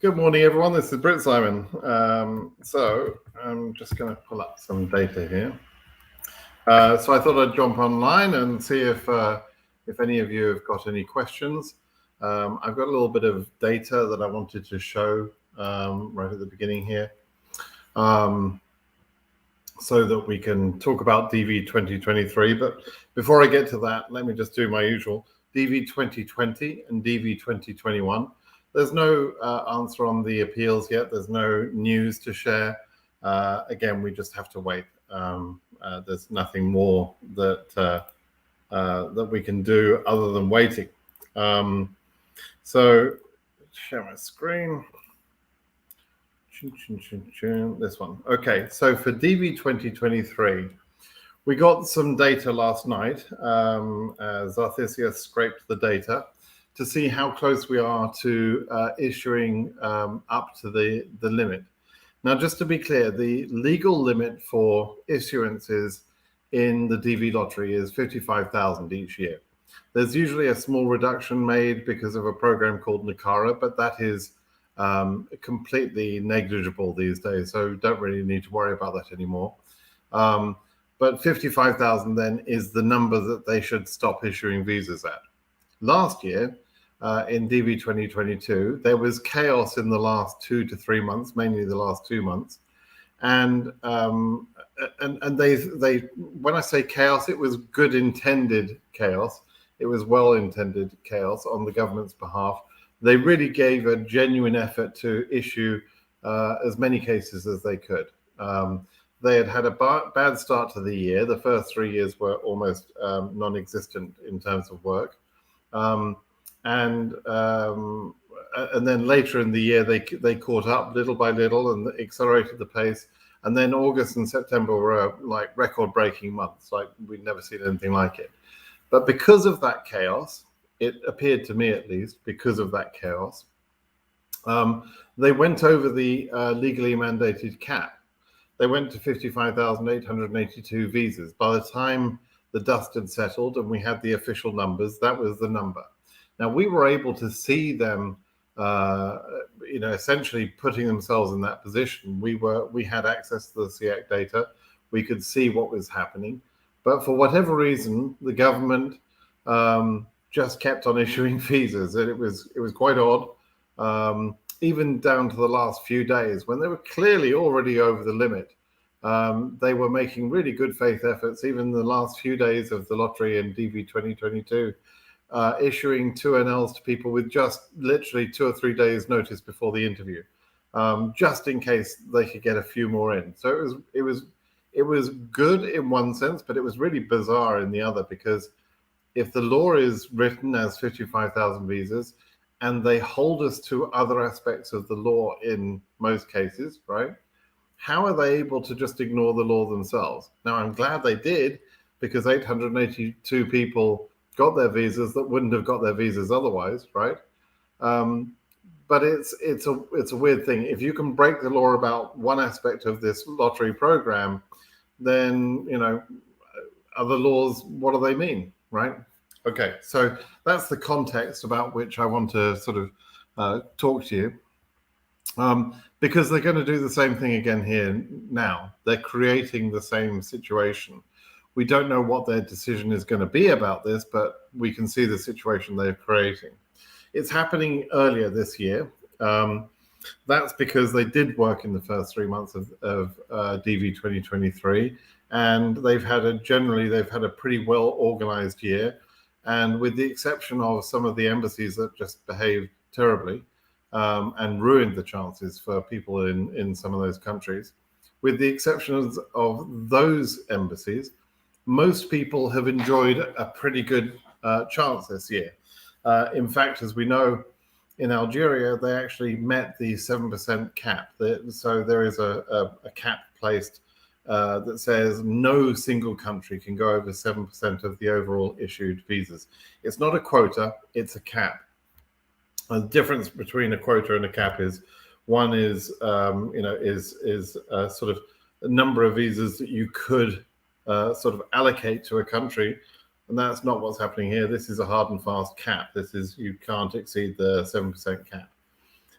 Good morning, everyone. This is Britt Simon. So I'm just going to pull up some data here. So I thought I'd jump online and see if any of you have got any questions. I've got a little bit of data that I wanted to show right at the beginning here, so that we can talk about DV 2023. But before I get to that, let me just do my usual DV 2020 and DV 2021. There's no answer on the appeals yet. There's no news to share. Again, we just have to wait. There's nothing more that we can do other than waiting. So, share my screen. This one. Okay, so for DV 2023, we got some data last night as Arthesius scraped the data to see how close we are to issuing up to the limit. Now, just to be clear, the legal limit for issuances in the DV lottery is 55,000 each year. There's usually a small reduction made because of a program called NACARA, but that is completely negligible these days, so don't really need to worry about that anymore. But 55,000 then is the number that they should stop issuing visas at. Last year, in DV 2022, there was chaos in the last 2 to 3 months, mainly the last 2 months, and they when I say chaos, it was good intended chaos. It was well intended chaos on the government's behalf. They really gave a genuine effort to issue as many cases as they could. They had a bad start to the year. The first 3 years were almost non-existent in terms of work. And then later in the year, they caught up little by little and accelerated the pace. And then August and September were like record-breaking months, like we'd never seen anything like it. But because of that chaos, it appeared to me at least, because of that chaos, they went over the legally mandated cap. They went to 55,882 visas. By the time the dust had settled and we had the official numbers, that was the number. Now, we were able to see them, essentially putting themselves in that position. We had access to the SEAC data. We could see what was happening. But for whatever reason, the government just kept on issuing visas. And it was quite odd, even down to the last few days when they were clearly already over the limit. They were making really good faith efforts, even the last few days of the lottery in DV 2022, issuing 2NLs to people with just literally 2 or 3 days notice before the interview, just in case they could get a few more in. So it was good in one sense, but it was really bizarre in the other, because if the law is written as 55,000 visas and they hold us to other aspects of the law in most cases, right? How are they able to just ignore the law themselves? Now, I'm glad they did, because 882 people got their visas that wouldn't have got their visas otherwise, right? But it's a weird thing. If you can break the law about one aspect of this lottery program, then, other laws, what do they mean, right? Okay, so that's the context about which I want to sort of talk to you. Because they're going to do the same thing again here now. They're creating the same situation. We don't know what their decision is going to be about this, but we can see the situation they're creating. It's happening earlier this year. That's because they did work in the first 3 months of DV 2023, and they've had a pretty well organized year. And with the exception of some of the embassies that just behaved terribly and ruined the chances for people in some of those countries, with the exceptions of those embassies, most people have enjoyed a pretty good chance this year. In fact, as we know, in Algeria, they actually met the 7% cap. So there is a cap placed that says no single country can go over 7% of the overall issued visas. It's not a quota, it's a cap. The difference between a quota and a cap is one is, sort of the number of visas that you could sort of allocate to a country. And that's not what's happening here. This is a hard and fast cap. This is, you can't exceed the 7% cap.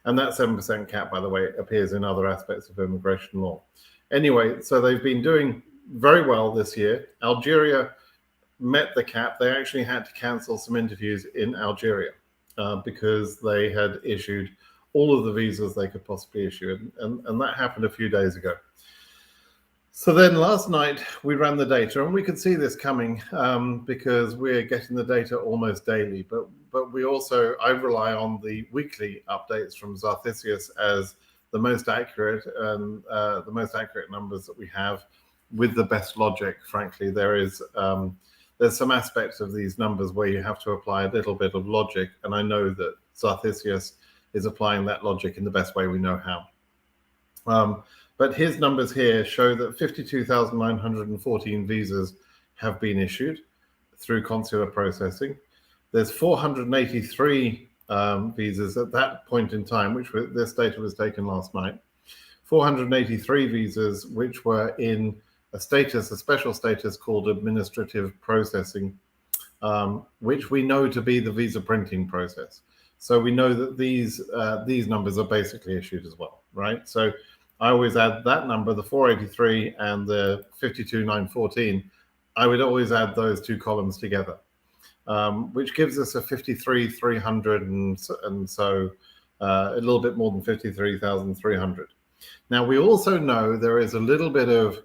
And that 7% cap, by the way, appears in other aspects of immigration law. Anyway, so they've been doing very well this year. Algeria met the cap. They actually had to cancel some interviews in Algeria because they had issued all of the visas they could possibly issue. And that happened a few days ago. So then last night we ran the data, and we could see this coming because we're getting the data almost daily. But we also, I rely on the weekly updates from Zarthisius as the most accurate and the most accurate numbers that we have with the best logic. Frankly, there's some aspects of these numbers where you have to apply a little bit of logic, and I know that Zarthisius is applying that logic in the best way we know how. But his numbers here show that 52,914 visas have been issued through consular processing. There's 483 visas at that point in time, this data was taken last night. 483 visas which were in a special status called administrative processing, which we know to be the visa printing process. So we know that these numbers are basically issued as well, right? So I always add that number, the 483 and the 52,914. I would always add those two columns together, which gives us a 53,300 and so a little bit more than 53,300. Now, we also know there is a little bit of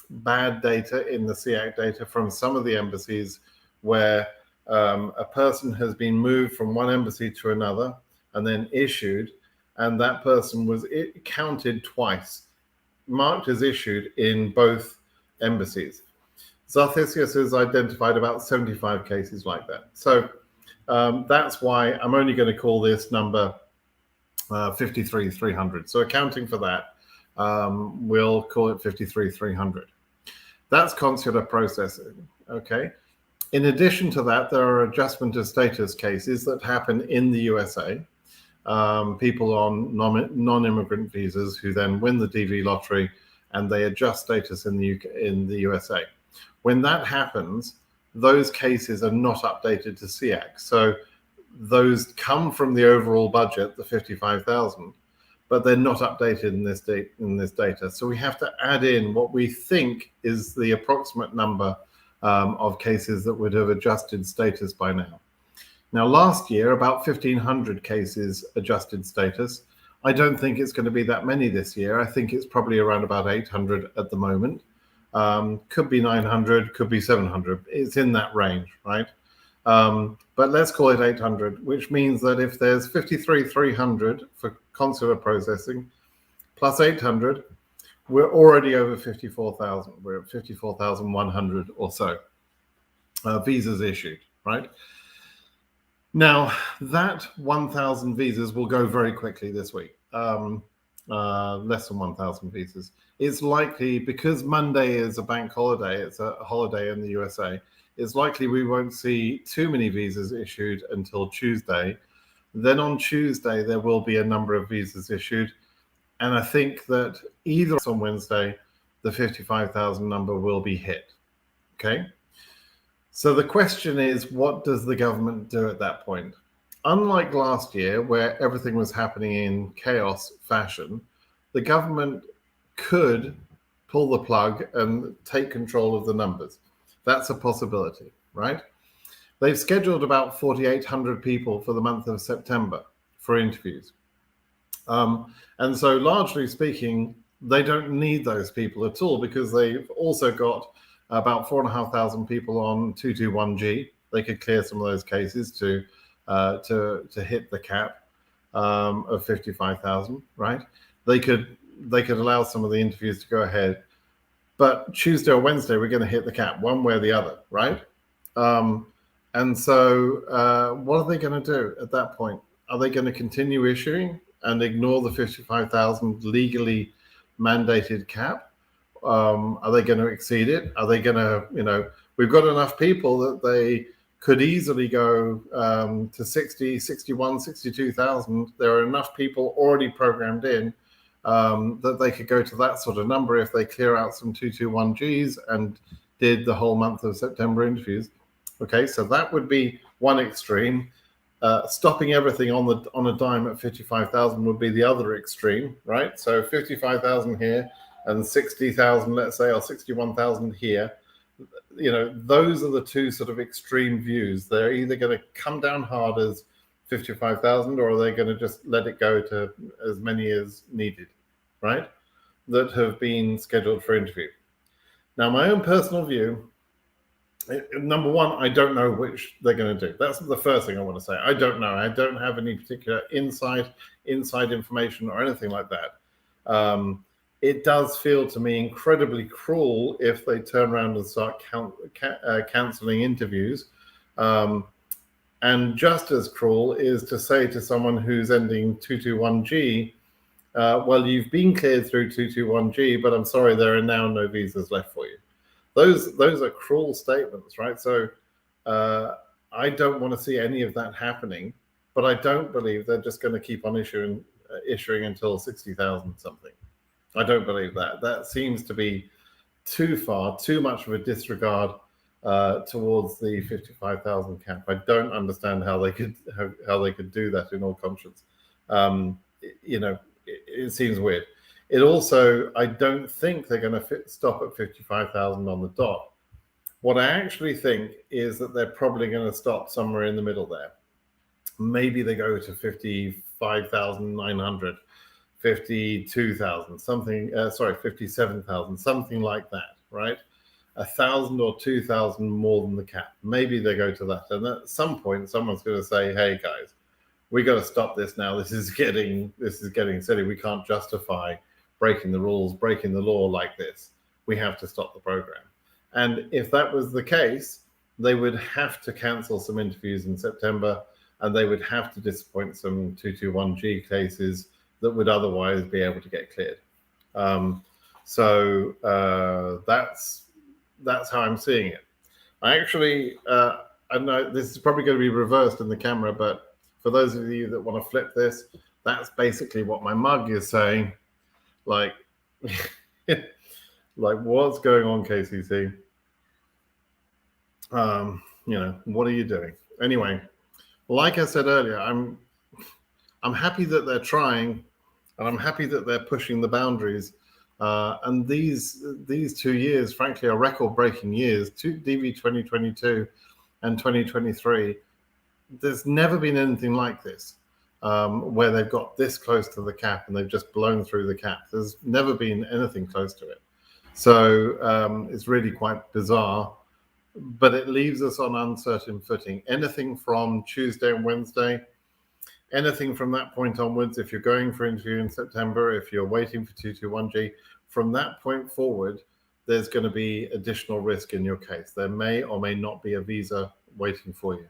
bad data in the SEAC data from some of the embassies where a person has been moved from one embassy to another and then issued, and that person was counted twice, marked as issued in both embassies. Zarthisius has identified about 75 cases like that. So that's why I'm only going to call this number 53,300. So accounting for that, we'll call it 53,300. That's consular processing, okay? In addition to that, there are adjustment of status cases that happen in the USA. People on non-immigrant visas who then win the DV lottery and they adjust status in the USA. When that happens, those cases are not updated to SEAC. So those come from the overall budget, the 55,000, but they're not updated in this data. So we have to add in what we think is the approximate number of cases that would have adjusted status by now. Now, last year, about 1,500 cases adjusted status. I don't think it's going to be that many this year. I think it's probably around about 800 at the moment. Could be 900, could be 700. It's in that range, right? But let's call it 800, which means that if there's 53,300 for consular processing plus 800, we're already over 54,000. We're at 54,100 or so visas issued, right? Now, that 1,000 visas will go very quickly this week, less than 1,000 visas. It's likely, because Monday is a bank holiday, it's a holiday in the USA, it's likely we won't see too many visas issued until Tuesday. Then on Tuesday, there will be a number of visas issued. And I think that either on Wednesday, the 55,000 number will be hit, okay? So the question is, what does the government do at that point? Unlike last year, where everything was happening in chaos fashion, the government could pull the plug and take control of the numbers. That's a possibility, right? They've scheduled about 4,800 people for the month of September for interviews. And so largely speaking, they don't need those people at all because they've also got about 4,500 people on 221G. They could clear some of those cases to hit the cap of 55,000, right? They could allow some of the interviews to go ahead, but Tuesday or Wednesday we're going to hit the cap one way or the other, right? And so what are they going to do at that point? Are they going to continue issuing and ignore the 55,000 legally mandated cap? Are they going to exceed it? Are they going to, we've got enough people that they could easily go to 60, 61, 62,000. There are enough people already programmed in that they could go to that sort of number if they clear out some 221Gs and did the whole month of September interviews. Okay, so that would be one extreme. Stopping everything on a dime at 55,000 would be the other extreme, right? So 55,000 here and 60,000, let's say, or 61,000 here. Those are the two sort of extreme views. They're either going to come down hard as 55,000, or they're going to just let it go to as many as needed, right? That have been scheduled for interview. Now, my own personal view, number one, I don't know which they're going to do. That's the first thing I want to say. I don't know. I don't have any particular inside information or anything like that. It does feel to me incredibly cruel if they turn around and start cancelling interviews. And just as cruel is to say to someone who's ending 221G, well, you've been cleared through 221G, but I'm sorry, there are now no visas left for you. Those are cruel statements, right? So I don't want to see any of that happening, but I don't believe they're just going to keep on issuing until 60,000 something. I don't believe that. That seems to be too much of a disregard towards the 55,000 cap. I don't understand how they could do that in all conscience. It seems weird. It also, I don't think they're going to stop at 55,000 on the dot. What I actually think is that they're probably going to stop somewhere in the middle there. Maybe they go to 55,900, 52,000, 57,000, something like that, right? 1,000 or 2,000 more than the cap. Maybe they go to that. And at some point, someone's going to say, hey, guys, we got to stop this now. This is getting silly. We can't justify breaking the rules, breaking the law like this. We have to stop the program. And if that was the case, they would have to cancel some interviews in September, and they would have to disappoint some 221G cases that would otherwise be able to get cleared. So that's how I'm seeing it. I actually, I know this is probably going to be reversed in the camera, but for those of you that want to flip this, that's basically what my mug is saying. Like, what's going on, KCC? What are you doing? Anyway, like I said earlier, I'm happy that they're trying, and I'm happy that they're pushing the boundaries. And these 2 years, frankly, are record-breaking years. DV 2022 and 2023. There's never been anything like this, where they've got this close to the cap and they've just blown through the cap. There's never been anything close to it. So it's really quite bizarre, but it leaves us on uncertain footing. Anything from Tuesday and Wednesday, anything from that point onwards, if you're going for interview in September, if you're waiting for 221G, from that point forward, there's going to be additional risk in your case. There may or may not be a visa waiting for you.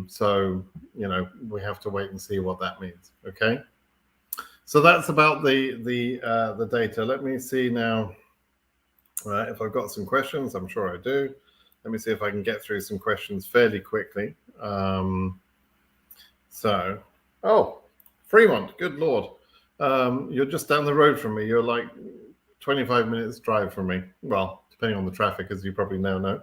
So, we have to wait and see what that means. Okay. So that's about the data. Let me see now if I've got some questions. I'm sure I do. Let me see if I can get through some questions fairly quickly. Fremont, good Lord. You're just down the road from me. You're like 25 minutes drive from me. Well, depending on the traffic, as you probably now know.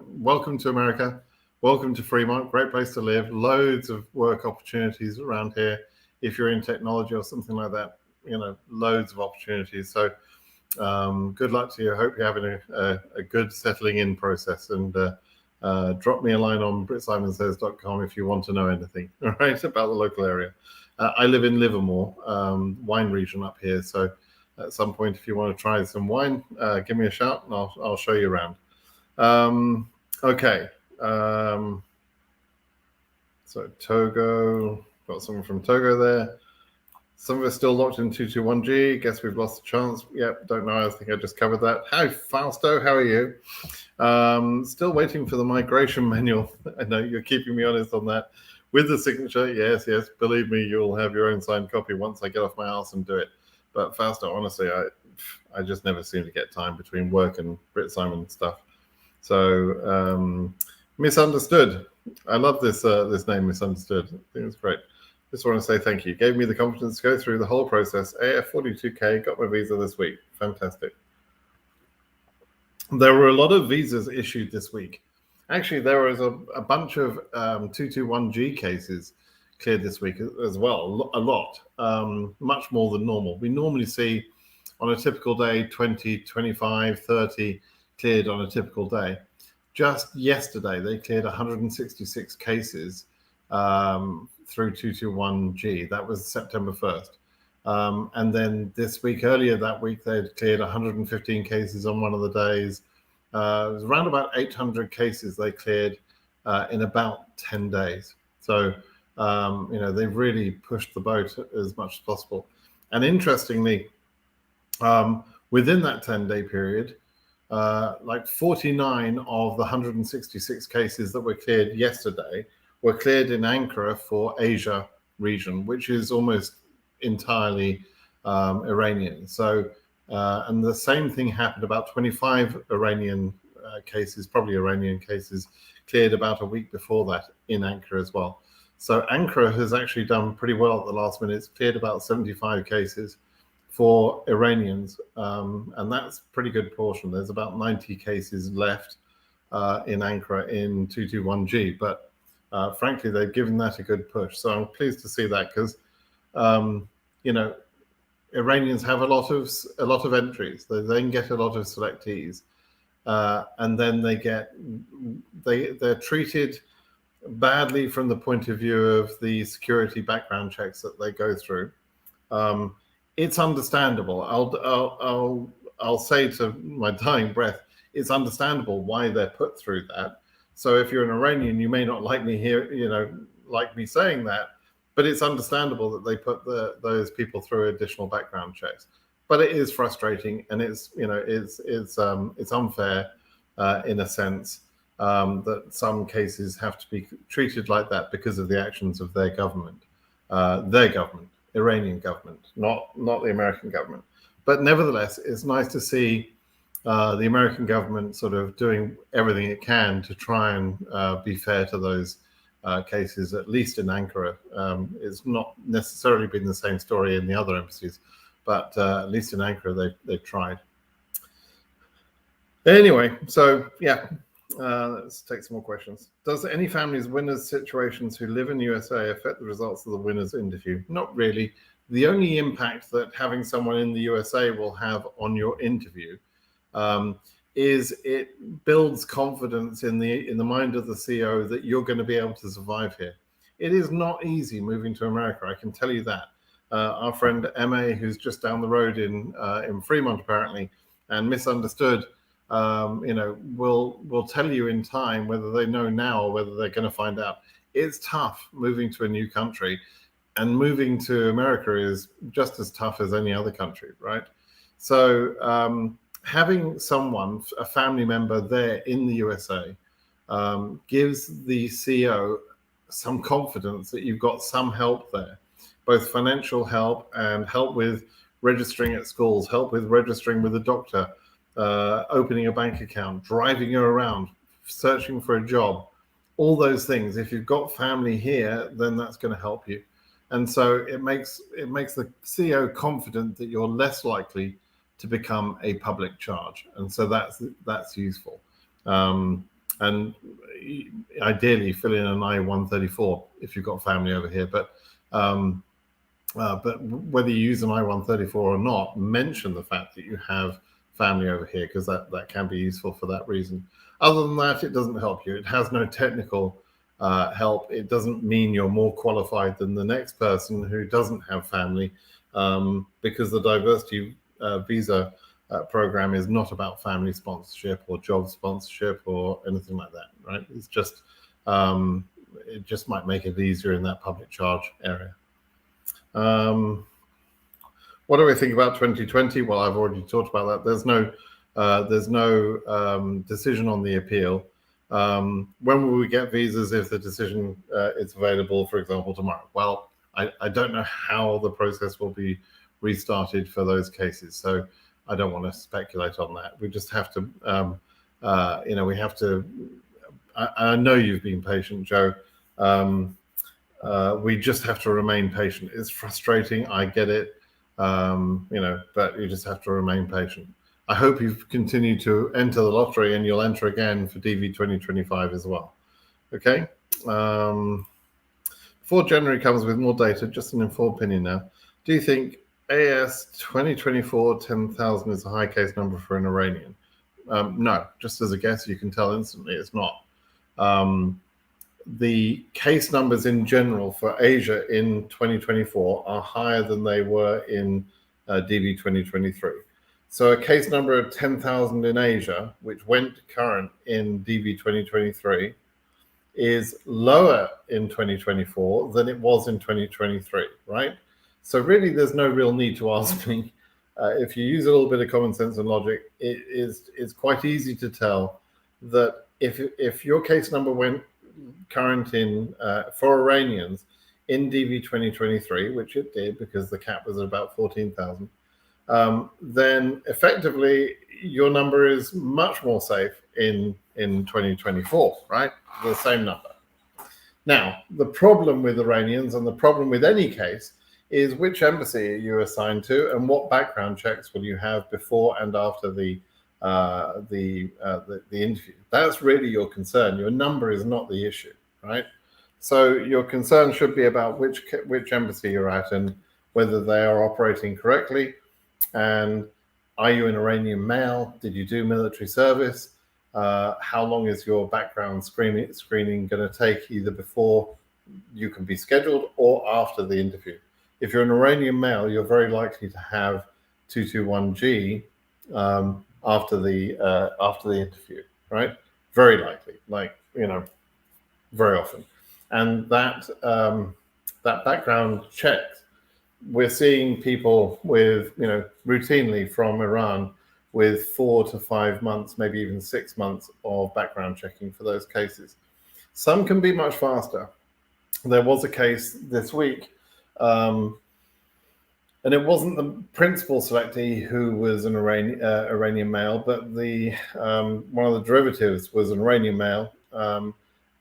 Welcome to America. Welcome to Fremont. Great place to live. Loads of work opportunities around here. If you're in technology or something like that, loads of opportunities. So good luck to you. I hope you're having a good settling in process. And drop me a line on BritSimonSays.com if you want to know anything, all right, about the local area. I live in Livermore, wine region up here. So at some point, if you want to try some wine, give me a shout and I'll show you around. Okay. So Togo, got someone from Togo there. Some of us still locked in 221G. Guess we've lost the chance. Yep, don't know. I think I just covered that. Hi, Fausto. How are you? Still waiting for the migration manual. I know you're keeping me honest on that. With the signature, yes. Believe me, you'll have your own signed copy once I get off my ass and do it. But Fausto, honestly, I just never seem to get time between work and Brit Simon stuff. So Misunderstood. I love this name, Misunderstood. I think it's great. Just want to say thank you. Gave me the confidence to go through the whole process. AF42K, got my visa this week. Fantastic. There were a lot of visas issued this week. Actually, there was a bunch of 221G cases cleared this week as well, a lot, much more than normal. We normally see on a typical day 20, 25, 30 cleared on a typical day. Just yesterday, they cleared 166 cases through 221G. That was September 1st. And then this week, earlier that week, they'd cleared 115 cases on one of the days. It was around about 800 cases they cleared in about 10 days. So, they've really pushed the boat as much as possible. And interestingly, within that 10-day period, like 49 of the 166 cases that were cleared yesterday were cleared in Ankara for Asia region, which is almost entirely Iranian. So, and the same thing happened, about 25 Iranian cases, probably Iranian cases, cleared about a week before that in Ankara as well. So Ankara has actually done pretty well at the last minute. It's cleared about 75 cases for Iranians, and that's a pretty good portion. There's about 90 cases left in Ankara in 221G, but frankly, they've given that a good push. So I'm pleased to see that because, Iranians have a lot of entries. They then get a lot of selectees, and then they're treated badly from the point of view of the security background checks that they go through. It's understandable. I'll say to my dying breath, it's understandable why they're put through that. So if you're an Iranian, you may not like me saying that, but it's understandable that they put those people through additional background checks. But it is frustrating, and it's unfair in a sense that some cases have to be treated like that because of the actions of their government, Iranian government, not the American government. But nevertheless, it's nice to see the American government sort of doing everything it can to try and be fair to those cases, at least in Ankara. It's not necessarily been the same story in the other embassies, but at least in Ankara, they've tried. Anyway, so yeah, let's take some more questions. Does any family's winners situations who live in the USA affect the results of the winners interview? Not really. The only impact that having someone in the USA will have on your interview is it builds confidence in the mind of the CEO that you're going to be able to survive here. It is not easy moving to America, I can tell you that. Our friend MA, who's just down the road in Fremont apparently, and misunderstood, will tell you in time whether they know now or whether they're going to find out. It's tough moving to a new country, and moving to America is just as tough as any other country, right? So having someone, a family member there in the USA, gives the CEO some confidence that you've got some help there, both financial help and help with registering at schools, help with registering with a doctor, opening a bank account, driving you around, searching for a job, all those things. If you've got family here, then that's going to help you. And so it makes the CEO confident that you're less likely to become a public charge. And so that's useful. And ideally fill in an I-134 if you've got family over here. But whether you use an I-134 or not, mention the fact that you have family over here, because that can be useful for that reason. Other than that, it doesn't help you. It has no technical help. It doesn't mean you're more qualified than the next person who doesn't have family, because the diversity visa program is not about family sponsorship or job sponsorship or anything like that, right? It's just it just might make it easier in that public charge area. What do we think about 2020? Well, I've already talked about that. There's no decision on the appeal. When will we get visas if the decision is available, for example, tomorrow? Well, I don't know how the process will be restarted for those cases, so I don't want to speculate on that. We just have to, we have to. I know you've been patient, Joe. We just have to remain patient. It's frustrating, I get it, but you just have to remain patient. I hope you've continued to enter the lottery and you'll enter again for DV 2025 as well. Okay. Before January comes with more data, just an informed opinion now. Do you think AS 2024 10,000 is a high case number for an Iranian? No, just as a guess, you can tell instantly it's not. The case numbers in general for Asia in 2024 are higher than they were in DV 2023. So a case number of 10,000 in Asia, which went current in DV 2023, is lower in 2024 than it was in 2023, right? So really, there's no real need to ask me. If you use a little bit of common sense and logic, it's quite easy to tell that if your case number went current in for Iranians in DV 2023, which it did because the cap was at about 14,000, then effectively your number is much more safe in 2024, right? The same number. Now, the problem with Iranians and the problem with any case is which embassy are you assigned to and what background checks will you have before and after the interview. That's really your concern. Your number is not the issue, right? So your concern should be about which embassy you're at and whether they are operating correctly. And are you an Iranian male? Did you do military service? How long is your background screening going to take, either before you can be scheduled or after the interview? If you're an Iranian male, you're very likely to have 221G after the interview, right? Very likely, very often. And that background check, we're seeing people with, routinely from Iran with 4 to 5 months, maybe even 6 months of background checking for those cases. Some can be much faster. There was a case this week, and it wasn't the principal selectee who was an Iranian male, but one of the derivatives was an Iranian male,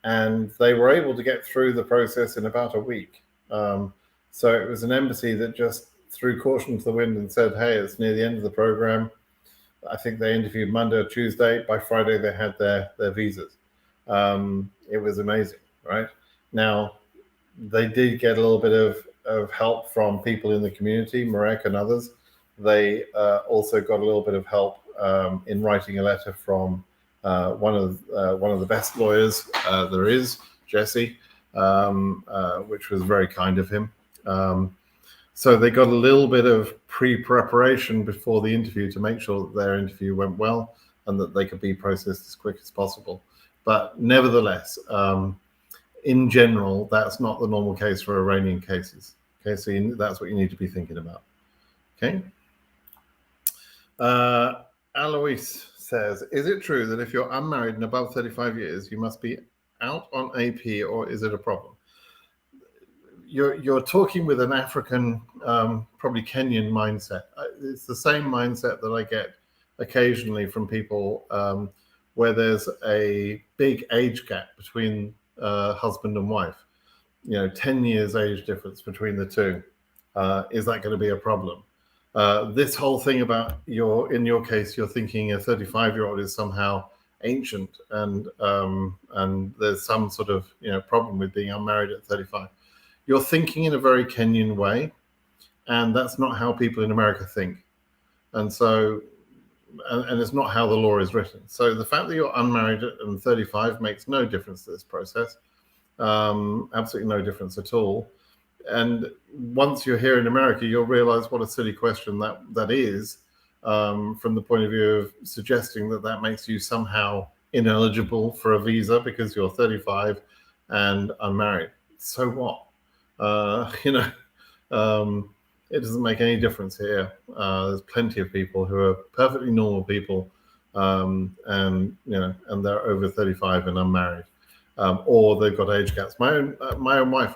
and they were able to get through the process in about a week. So it was an embassy that just threw caution to the wind and said, hey, it's near the end of the program. I think they interviewed Monday or Tuesday. By Friday, they had their visas. It was amazing, right? Now, they did get a little bit of help from people in the community, Marek and others. They also got a little bit of help in writing a letter from one of the best lawyers there is, Jesse, which was very kind of him. So they got a little bit of pre-preparation before the interview to make sure that their interview went well and that they could be processed as quick as possible. But nevertheless, in general, that's not the normal case for Iranian cases. Okay, so that's what you need to be thinking about. Okay. Alois says, is it true that if you're unmarried and above 35 years, you must be out on AP, or is it a problem? You're talking with an African, probably Kenyan mindset. It's the same mindset that I get occasionally from people where there's a big age gap between husband and wife. 10 years age difference between the two. Is that going to be a problem? This whole thing about in your case, you're thinking a 35-year-old is somehow ancient and there's some sort of problem with being unmarried at 35. You're thinking in a very Kenyan way, and that's not how people in America think. And so, and it's not how the law is written. So the fact that you're unmarried and 35 makes no difference to this process. Absolutely no difference at all. And once you're here in America, you'll realize what a silly question that is, from the point of view of suggesting that makes you somehow ineligible for a visa because you're 35 and unmarried. So what? It doesn't make any difference here. There's plenty of people who are perfectly normal people, and they're over 35 and unmarried, or they've got age gaps. My own wife,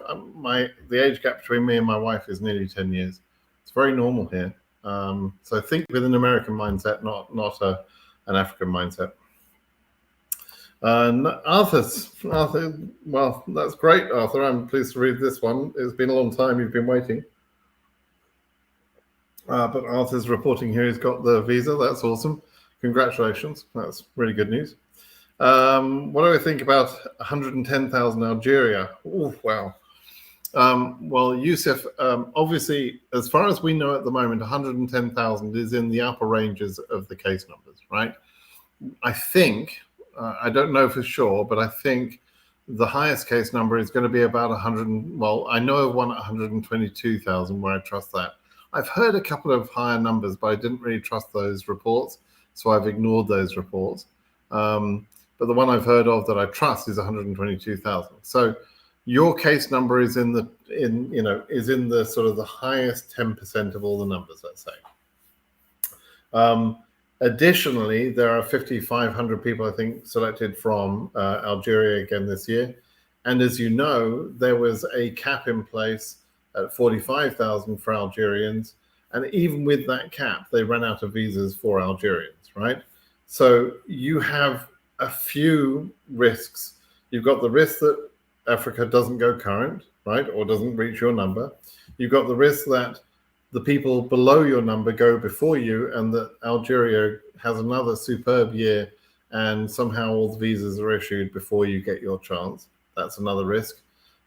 the age gap between me and my wife is nearly 10 years. It's very normal here. So think with an American mindset, not an African mindset. Arthur, well, that's great, Arthur. I'm pleased to read this one. It's been a long time you've been waiting. But Arthur's reporting here he's got the visa. That's awesome. Congratulations. That's really good news. What do I think about 110,000 Algeria? Oh, wow. Well, Yusuf, obviously, as far as we know at the moment, 110,000 is in the upper ranges of the case numbers, right? I think, I don't know for sure, but I think the highest case number is going to be about 100. Well, I know of one at 122,000 where I trust that. I've heard a couple of higher numbers, but I didn't really trust those reports, so I've ignored those reports. But the one I've heard of that I trust is 122,000. So your case number is in the sort of the highest 10% of all the numbers, let's say. Additionally, there are 5,500 people, I think, selected from Algeria again this year. And as you know, there was a cap in place at 45,000 for Algerians. And even with that cap, they ran out of visas for Algerians, right? So you have a few risks. You've got the risk that Africa doesn't go current, right, or doesn't reach your number. You've got the risk that the people below your number go before you, and that Algeria has another superb year and somehow all the visas are issued before you get your chance. That's another risk.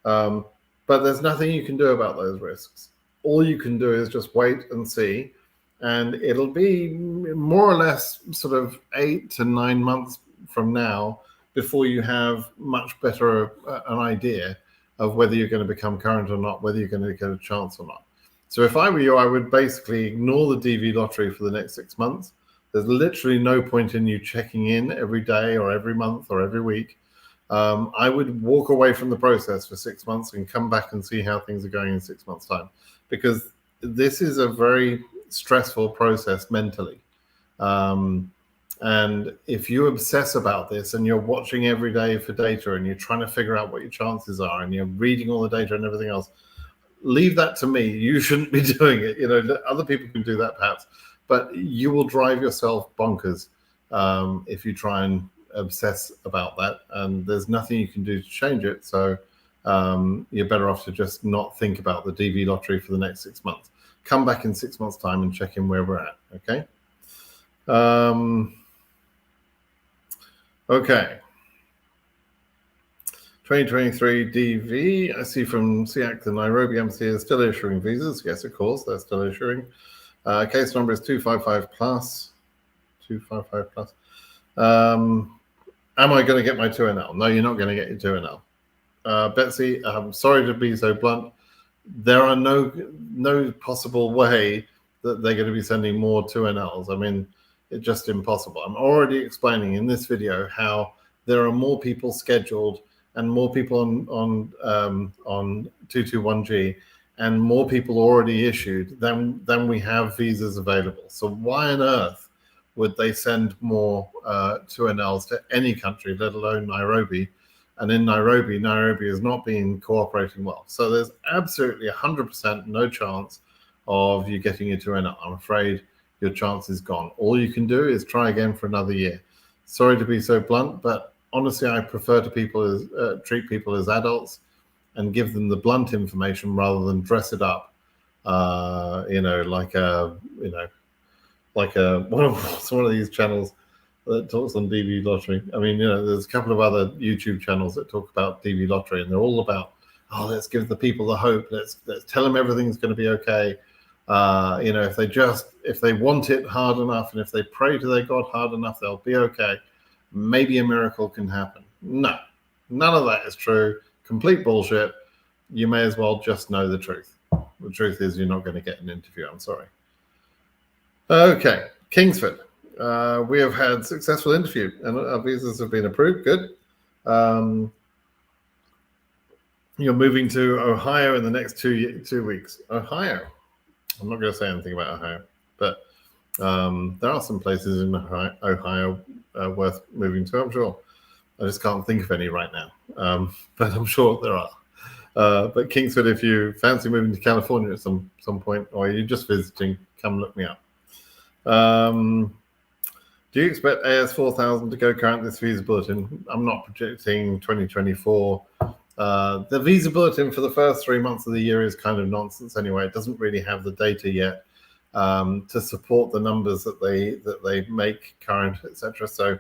But there's nothing you can do about those risks. All you can do is just wait and see, and it'll be more or less sort of 8 to 9 months from now before you have much better an idea of whether you're going to become current or not, whether you're going to get a chance or not. So if I were you, I would basically ignore the DV lottery for the next 6 months. There's literally no point in you checking in every day or every month or every week. I would walk away from the process for 6 months and come back and see how things are going in 6 months' time, because this is a very stressful process mentally. And if you obsess about this and you're watching every day for data and you're trying to figure out what your chances are and you're reading all the data and everything else, leave that to me. You shouldn't be doing it. Other people can do that perhaps, but you will drive yourself bonkers if you try and obsess about that. And there's nothing you can do to change it. So you're better off to just not think about the DV lottery for the next 6 months. Come back in 6 months' time and check in where we're at. Okay. Okay. 2023 DV, I see from SIAC the Nairobi embassy is still issuing visas. Yes, of course, they're still issuing. Case number is 255 plus. 255 plus. Am I going to get my 2NL? No, you're not going to get your 2NL. Betsy, I'm sorry to be so blunt. There are no possible way that they're going to be sending more 2NLs. I mean, it's just impossible. I'm already explaining in this video how there are more people scheduled and more people on 221G and more people already issued than we have visas available. So why on earth would they send more 2NLs to any country, let alone Nairobi? And in Nairobi has not been cooperating well. So there's absolutely 100% no chance of you getting your 2NL. I'm afraid your chance is gone. All you can do is try again for another year. Sorry to be so blunt, but honestly, I prefer to treat people as adults and give them the blunt information rather than dress it up, like one of these channels that talks on DV lottery. I mean, there's a couple of other YouTube channels that talk about DV lottery, and they're all about, let's give the people the hope. Let's tell them everything's going to be okay. If they want it hard enough and if they pray to their God hard enough, they'll be okay. Maybe a miracle can happen. No, none of that is true. Complete bullshit. You may as well just know the truth. The truth is you're not going to get an interview. I'm sorry. Okay, Kingsford. We have had successful interview and our visas have been approved. Good. You're moving to Ohio in the next 2 weeks. Ohio. I'm not going to say anything about Ohio, but there are some places in Ohio worth moving to, I'm sure. I just can't think of any right now, but I'm sure there are. But Kingsford, if you fancy moving to California at some point, or you're just visiting, come look me up. Do you expect AS4000 to go current this visa bulletin? I'm not projecting 2024. The visa bulletin for the first 3 months of the year is kind of nonsense anyway. It doesn't really have the data yet. to support the numbers that they make current, etc. So,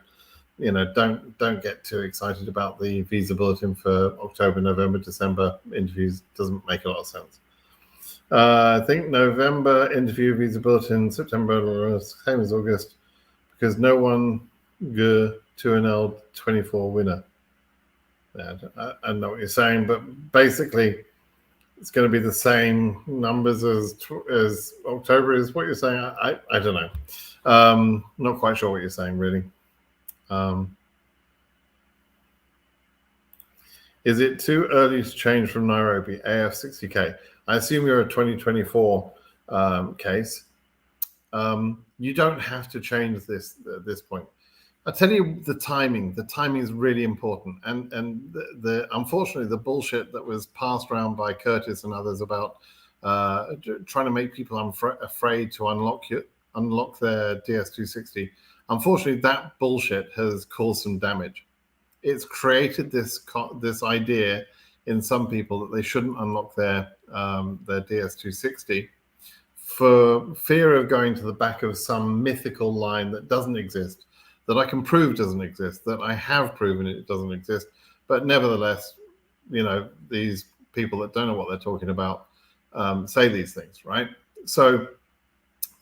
don't get too excited about the visa bulletin for October, November, December interviews. Doesn't make a lot of sense. I think November interview visa bulletin, September same as August, because no one go to an L24 winner. Yeah, I know what you're saying, but basically it's going to be the same numbers as October is what you're saying. I don't know. Not quite sure what you're saying, really. Is it too early to change from Nairobi AF60K? I assume you're a 2024 case. You don't have to change this at this point. I'll tell you the timing. The timing is really important. And the unfortunately, the bullshit that was passed around by Curtis and others about trying to make people afraid to unlock their DS260. Unfortunately, that bullshit has caused some damage. It's created this idea in some people that they shouldn't unlock their DS260 for fear of going to the back of some mythical line that doesn't exist, that I can prove doesn't exist, that I have proven it doesn't exist. But nevertheless, these people that don't know what they're talking about say these things, right? So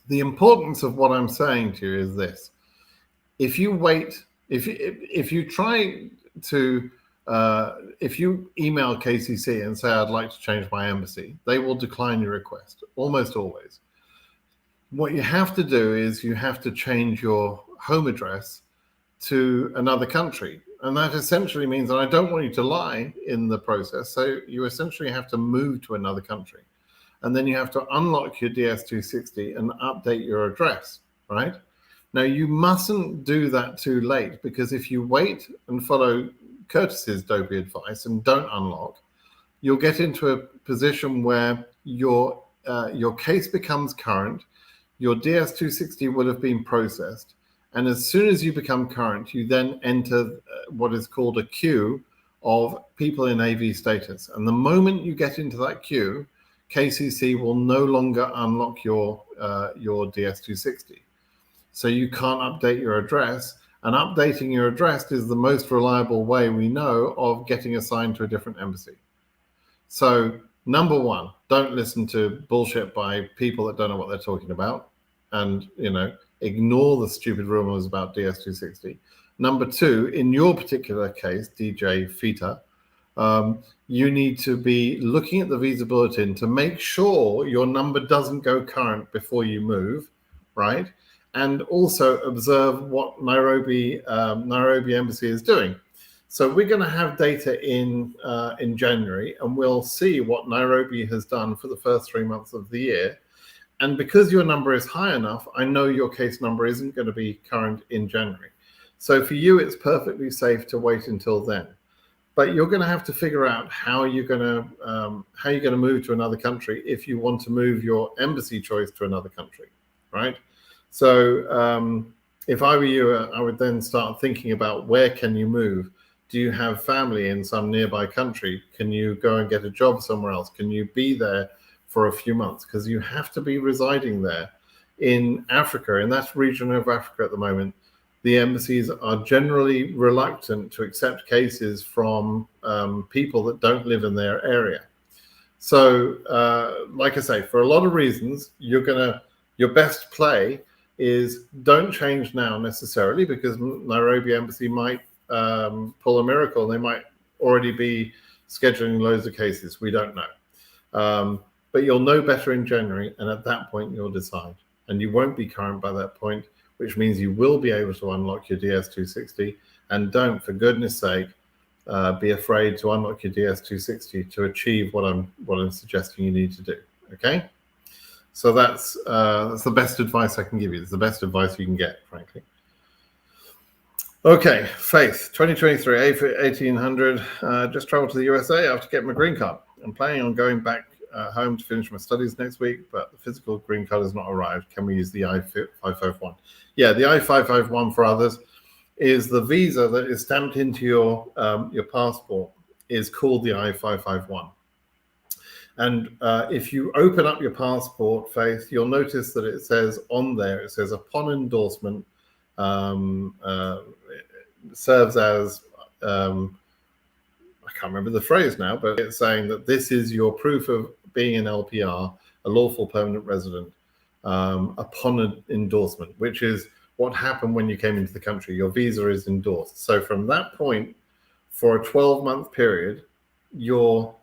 the importance of what I'm saying to you is this. If you wait, if you try to, if you email KCC and say, I'd like to change my embassy, they will decline your request, almost always. What you have to do is you have to change your home address to another country. And that essentially means that I don't want you to lie in the process. So you essentially have to move to another country. And then you have to unlock your DS260 and update your address, right? Now, you mustn't do that too late, because if you wait and follow Curtis's dopey advice and don't unlock, you'll get into a position where your case becomes current, your DS260 will have been processed, and as soon as you become current, you then enter what is called a queue of people in AV status. And the moment you get into that queue, KCC will no longer unlock your DS260. So you can't update your address, and updating your address is the most reliable way we know of getting assigned to a different embassy. So number one, don't listen to bullshit by people that don't know what they're talking about, and ignore the stupid rumors about DS260. Number two, in your particular case, DJ Fita, you need to be looking at the visa bulletin to make sure your number doesn't go current before you move, right? And also observe what Nairobi embassy is doing. So we're going to have data in January, and we'll see what Nairobi has done for the first 3 months of the year. And because your number is high enough, I know your case number isn't going to be current in January. So for you, it's perfectly safe to wait until then. But you're going to have to figure out how you're going to move to another country if you want to move your embassy choice to another country, right? So if I were you, I would then start thinking about where can you move? Do you have family in some nearby country? Can you go and get a job somewhere else? Can you be there for a few months? Because you have to be residing there. In Africa, in that region of Africa at the moment, the embassies are generally reluctant to accept cases from people that don't live in their area. So, like I say, for a lot of reasons, your best play is don't change now necessarily, because Nairobi embassy might pull a miracle. They might already be scheduling loads of cases. We don't know. But you'll know better in January, and at that point you'll decide. And you won't be current by that point, which means you will be able to unlock your DS260. And don't, for goodness sake, be afraid to unlock your DS260 to achieve what I'm suggesting you need to do. Okay? So that's the best advice I can give you. It's the best advice you can get, frankly. Okay, Faith, 2023, A1800. Just traveled to the USA after getting my green card. I'm planning on going back home to finish my studies next week, but the physical green card has not arrived. Can we use the I-551? Yeah, the I-551 for others is the visa that is stamped into your passport is called the I-551. And if you open up your passport, Faith, you'll notice that it says on there, it says upon endorsement, serves as, I can't remember the phrase now, but it's saying that this is your proof of being an LPR, a lawful permanent resident, upon an endorsement, which is what happened when you came into the country. Your visa is endorsed. So from that point, for a 12-month period, your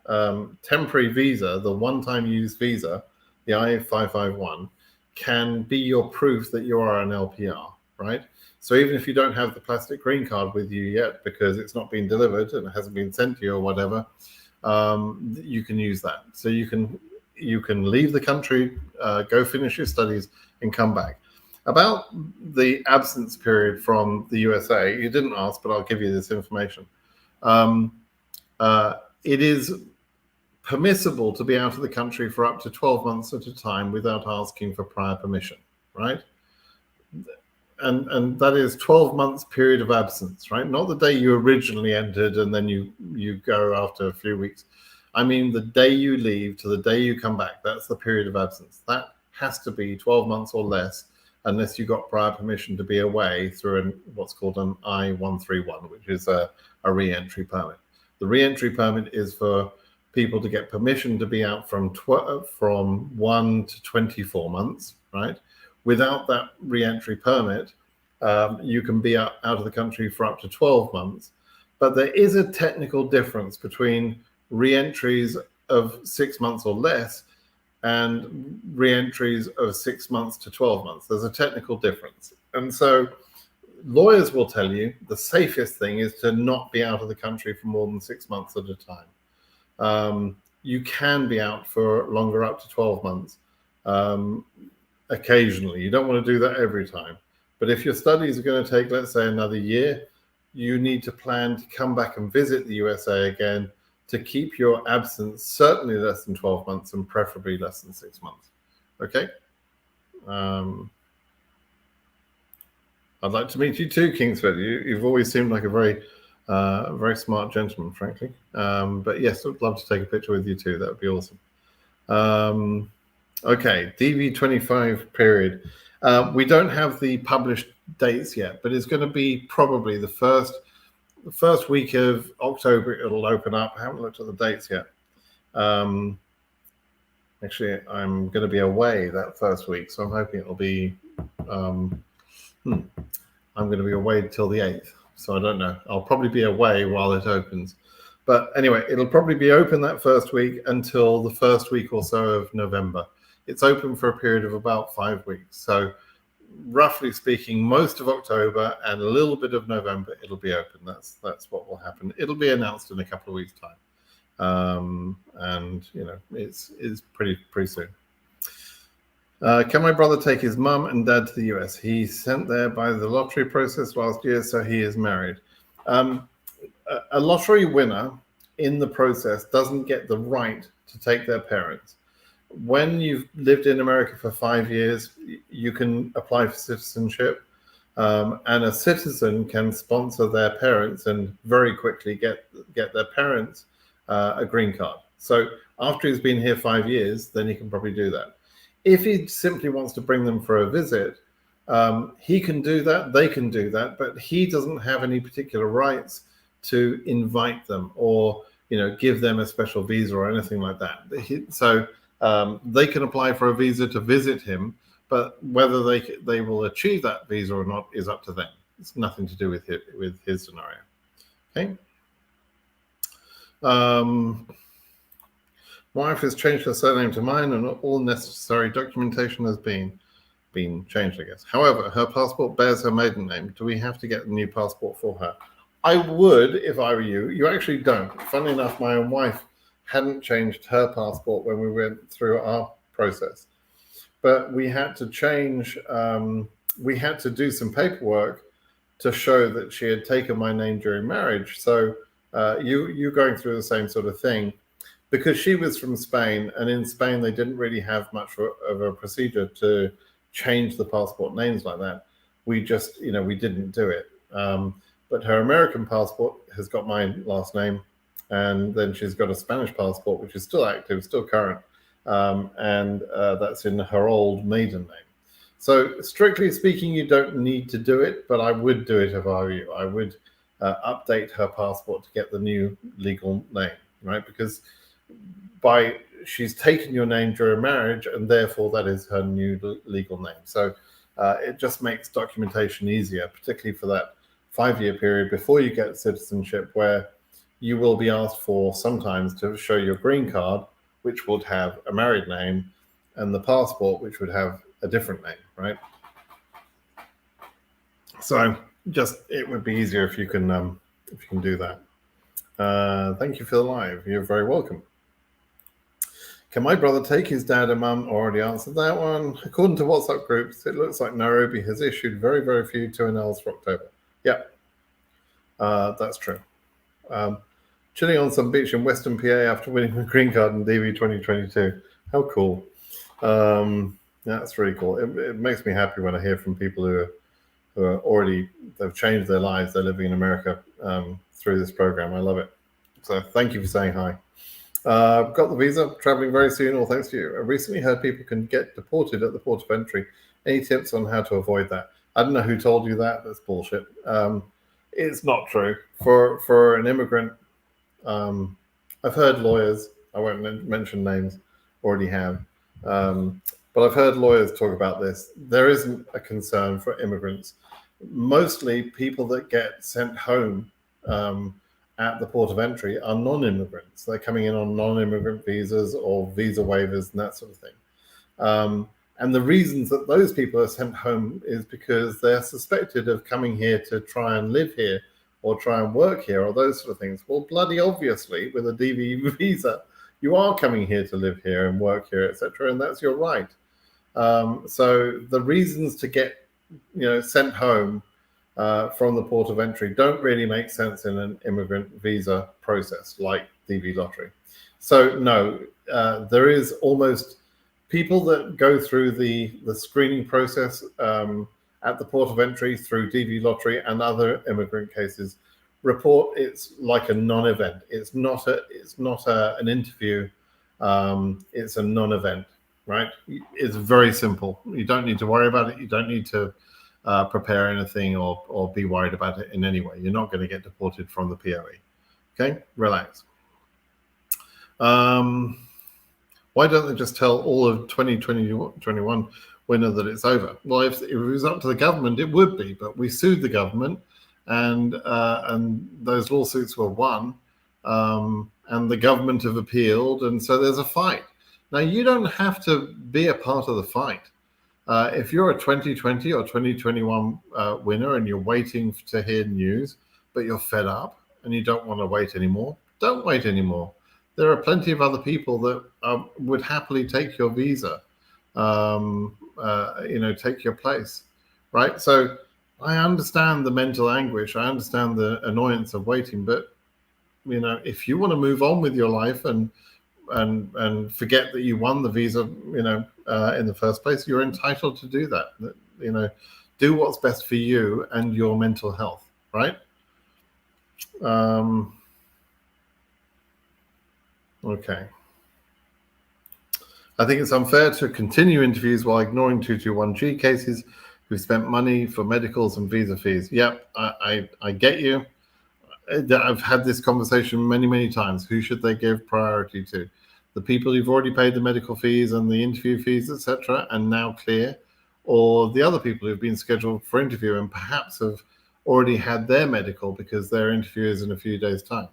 temporary visa, the one-time use visa, the I-551, can be your proof that you are an LPR, right? So even if you don't have the plastic green card with you yet because it's not been delivered and it hasn't been sent to you or whatever, you can use that. So you can leave the country, go finish your studies, and come back. About the absence period from the USA, you didn't ask, but I'll give you this information. It is permissible to be out of the country for up to 12 months at a time without asking for prior permission, right? And that is 12 months period of absence, right? Not the day you originally entered and then you go after a few weeks. I mean the day you leave to the day you come back. That's the period of absence. That has to be 12 months or less, unless you got prior permission to be away through what's called an I-131, which is a re-entry permit. The re-entry permit is for people to get permission to be out from 1 to 24 months, right? Without that re-entry permit, you can be out of the country for up to 12 months. But there is a technical difference between re-entries of 6 months or less and re-entries of 6 months to 12 months. There's a technical difference. And so lawyers will tell you the safest thing is to not be out of the country for more than 6 months at a time. You can be out for longer, up to 12 months. Occasionally. You don't want to do that every time. But if your studies are going to take, let's say, another year, you need to plan to come back and visit the USA again to keep your absence certainly less than 12 months and preferably less than 6 months. Okay? I'd like to meet you too, Kingsford. You've always seemed like a very smart gentleman, frankly. But yes, I'd love to take a picture with you too. That would be awesome. Okay, DV25 period. We don't have the published dates yet, but it's going to be probably the first week of October. It'll open up. I haven't looked at the dates yet. Actually, I'm going to be away that first week, so I'm hoping it'll be. I'm going to be away till the 8th, so I don't know. I'll probably be away while it opens. But anyway, it'll probably be open that first week until the first week or so of November. It's open for a period of about 5 weeks. So roughly speaking, most of October and a little bit of November, it'll be open. That's what will happen. It'll be announced in a couple of weeks' time. And, you know, it's pretty soon. Can my brother take his mum and dad to the US? He's sent there by the lottery process last year, so he is married. A lottery winner in the process doesn't get the right to take their parents. When you've lived in America for 5 years, you can apply for citizenship, and a citizen can sponsor their parents and very quickly get their parents a green card. So after he's been here 5 years, then he can probably do that. If he simply wants to bring them for a visit, he can do that, they can do that, but he doesn't have any particular rights to invite them or, you know, give them a special visa or anything like that. So they can apply for a visa to visit him, but whether they will achieve that visa or not is up to them. It's nothing to do with his scenario. Okay. My wife has changed her surname to mine, and all necessary documentation has been changed, I guess. However, her passport bears her maiden name. Do we have to get a new passport for her? I would if I were you. You actually don't. Funnily enough, my own wife hadn't changed her passport when we went through our process, but we had to change. We had to do some paperwork to show that she had taken my name during marriage. So you're going through the same sort of thing. Because she was from Spain, and in Spain they didn't really have much of a procedure to change the passport names like that. We just, we didn't do it. But her American passport has got my last name, and then she's got a Spanish passport, which is still active, still current, and that's in her old maiden name. So strictly speaking, you don't need to do it, but I would do it if I were you. I would update her passport to get the new legal name, right? Because she's taken your name during marriage, and therefore that is her new legal name. So it just makes documentation easier, particularly for that 5-year period before you get citizenship, where you will be asked for sometimes to show your green card, which would have a married name, and the passport, which would have a different name, right? So it would be easier if you can do that. Thank you for the live. You're very welcome. Can my brother take his dad and mum? Already answered that one. According to WhatsApp groups, it looks like Nairobi has issued very, very few 2NLs for October. Yeah, that's true. Chilling on some beach in Western PA after winning the green card in DV 2022. How cool. That's really cool. It makes me happy when I hear from people who are already, they've changed their lives. They're living in America through this program. I love it. So thank you for saying hi. Got the visa, traveling very soon, all thanks to you. I recently heard people can get deported at the port of entry. Any tips on how to avoid that? I don't know who told you that. That's bullshit. It's not true. For an immigrant, I've heard lawyers, I won't mention names, already have, but I've heard lawyers talk about this. There isn't a concern for immigrants. Mostly people that get sent home at the port of entry are non-immigrants. They're coming in on non-immigrant visas or visa waivers and that sort of thing. And the reasons that those people are sent home is because they're suspected of coming here to try and live here or try and work here or those sort of things. Well, bloody obviously, with a DV visa, you are coming here to live here and work here, etc., and that's your right. So the reasons to get, sent home from the port of entry don't really make sense in an immigrant visa process like DV lottery. So no, there is almost people that go through the screening process at the port of entry through DV lottery and other immigrant cases report it's like a non-event. It's not an interview. It's a non-event, right? It's very simple. You don't need to worry about it. You don't need to prepare anything or be worried about it in any way. You're not going to get deported from the POE. Okay, relax. Why don't they just tell all of 2021 winner that it's over? Well, if it was up to the government, it would be, but we sued the government, and those lawsuits were won, and the government have appealed, and so there's a fight. Now, you don't have to be a part of the fight. If you're a 2020 or 2021 winner and you're waiting to hear news, but you're fed up and you don't want to wait anymore, don't wait anymore. There are plenty of other people that would happily take your visa, take your place, right? So I understand the mental anguish. I understand the annoyance of waiting, but if you want to move on with your life and forget that you won the visa, in the first place, you're entitled to do that. Do what's best for you and your mental health, right? Okay. I think it's unfair to continue interviews while ignoring 221G cases who spent money for medicals and visa fees. Yep, I get you. I've had this conversation many, many times. Who should they give priority to? The people who've already paid the medical fees and the interview fees, etc., and now clear, or the other people who've been scheduled for interview and perhaps have already had their medical because their interview is in a few days' time?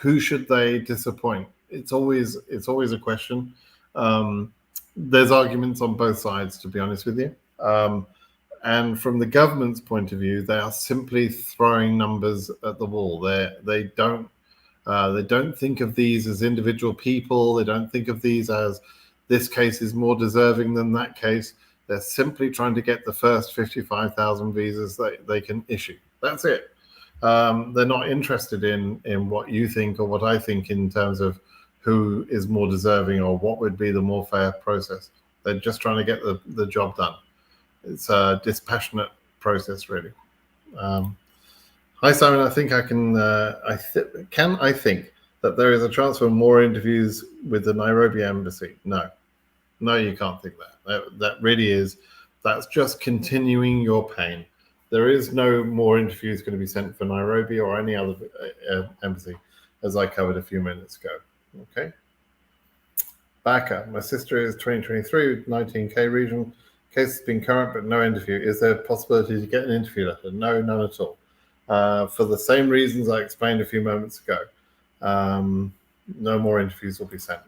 Who should they disappoint? It's always a question. There's arguments on both sides, to be honest with you. And from the government's point of view, they are simply throwing numbers at the wall. They don't think of these as individual people. They don't think of these as this case is more deserving than that case. They're simply trying to get the first 55,000 visas that they can issue. That's it. They're not interested in what you think or what I think in terms of who is more deserving or what would be the more fair process. They're just trying to get the job done. It's a dispassionate process, really. Hi, Simon. I think I can. I think that there is a chance for more interviews with the Nairobi embassy? No, you can't think that. That really is. That's just continuing your pain. There is no more interviews going to be sent for Nairobi or any other embassy, as I covered a few minutes ago. Okay. Baka, my sister is 2023, 19K region. Case has been current, but no interview. Is there a possibility to get an interview letter? No, none at all. For the same reasons I explained a few moments ago. No more interviews will be sent.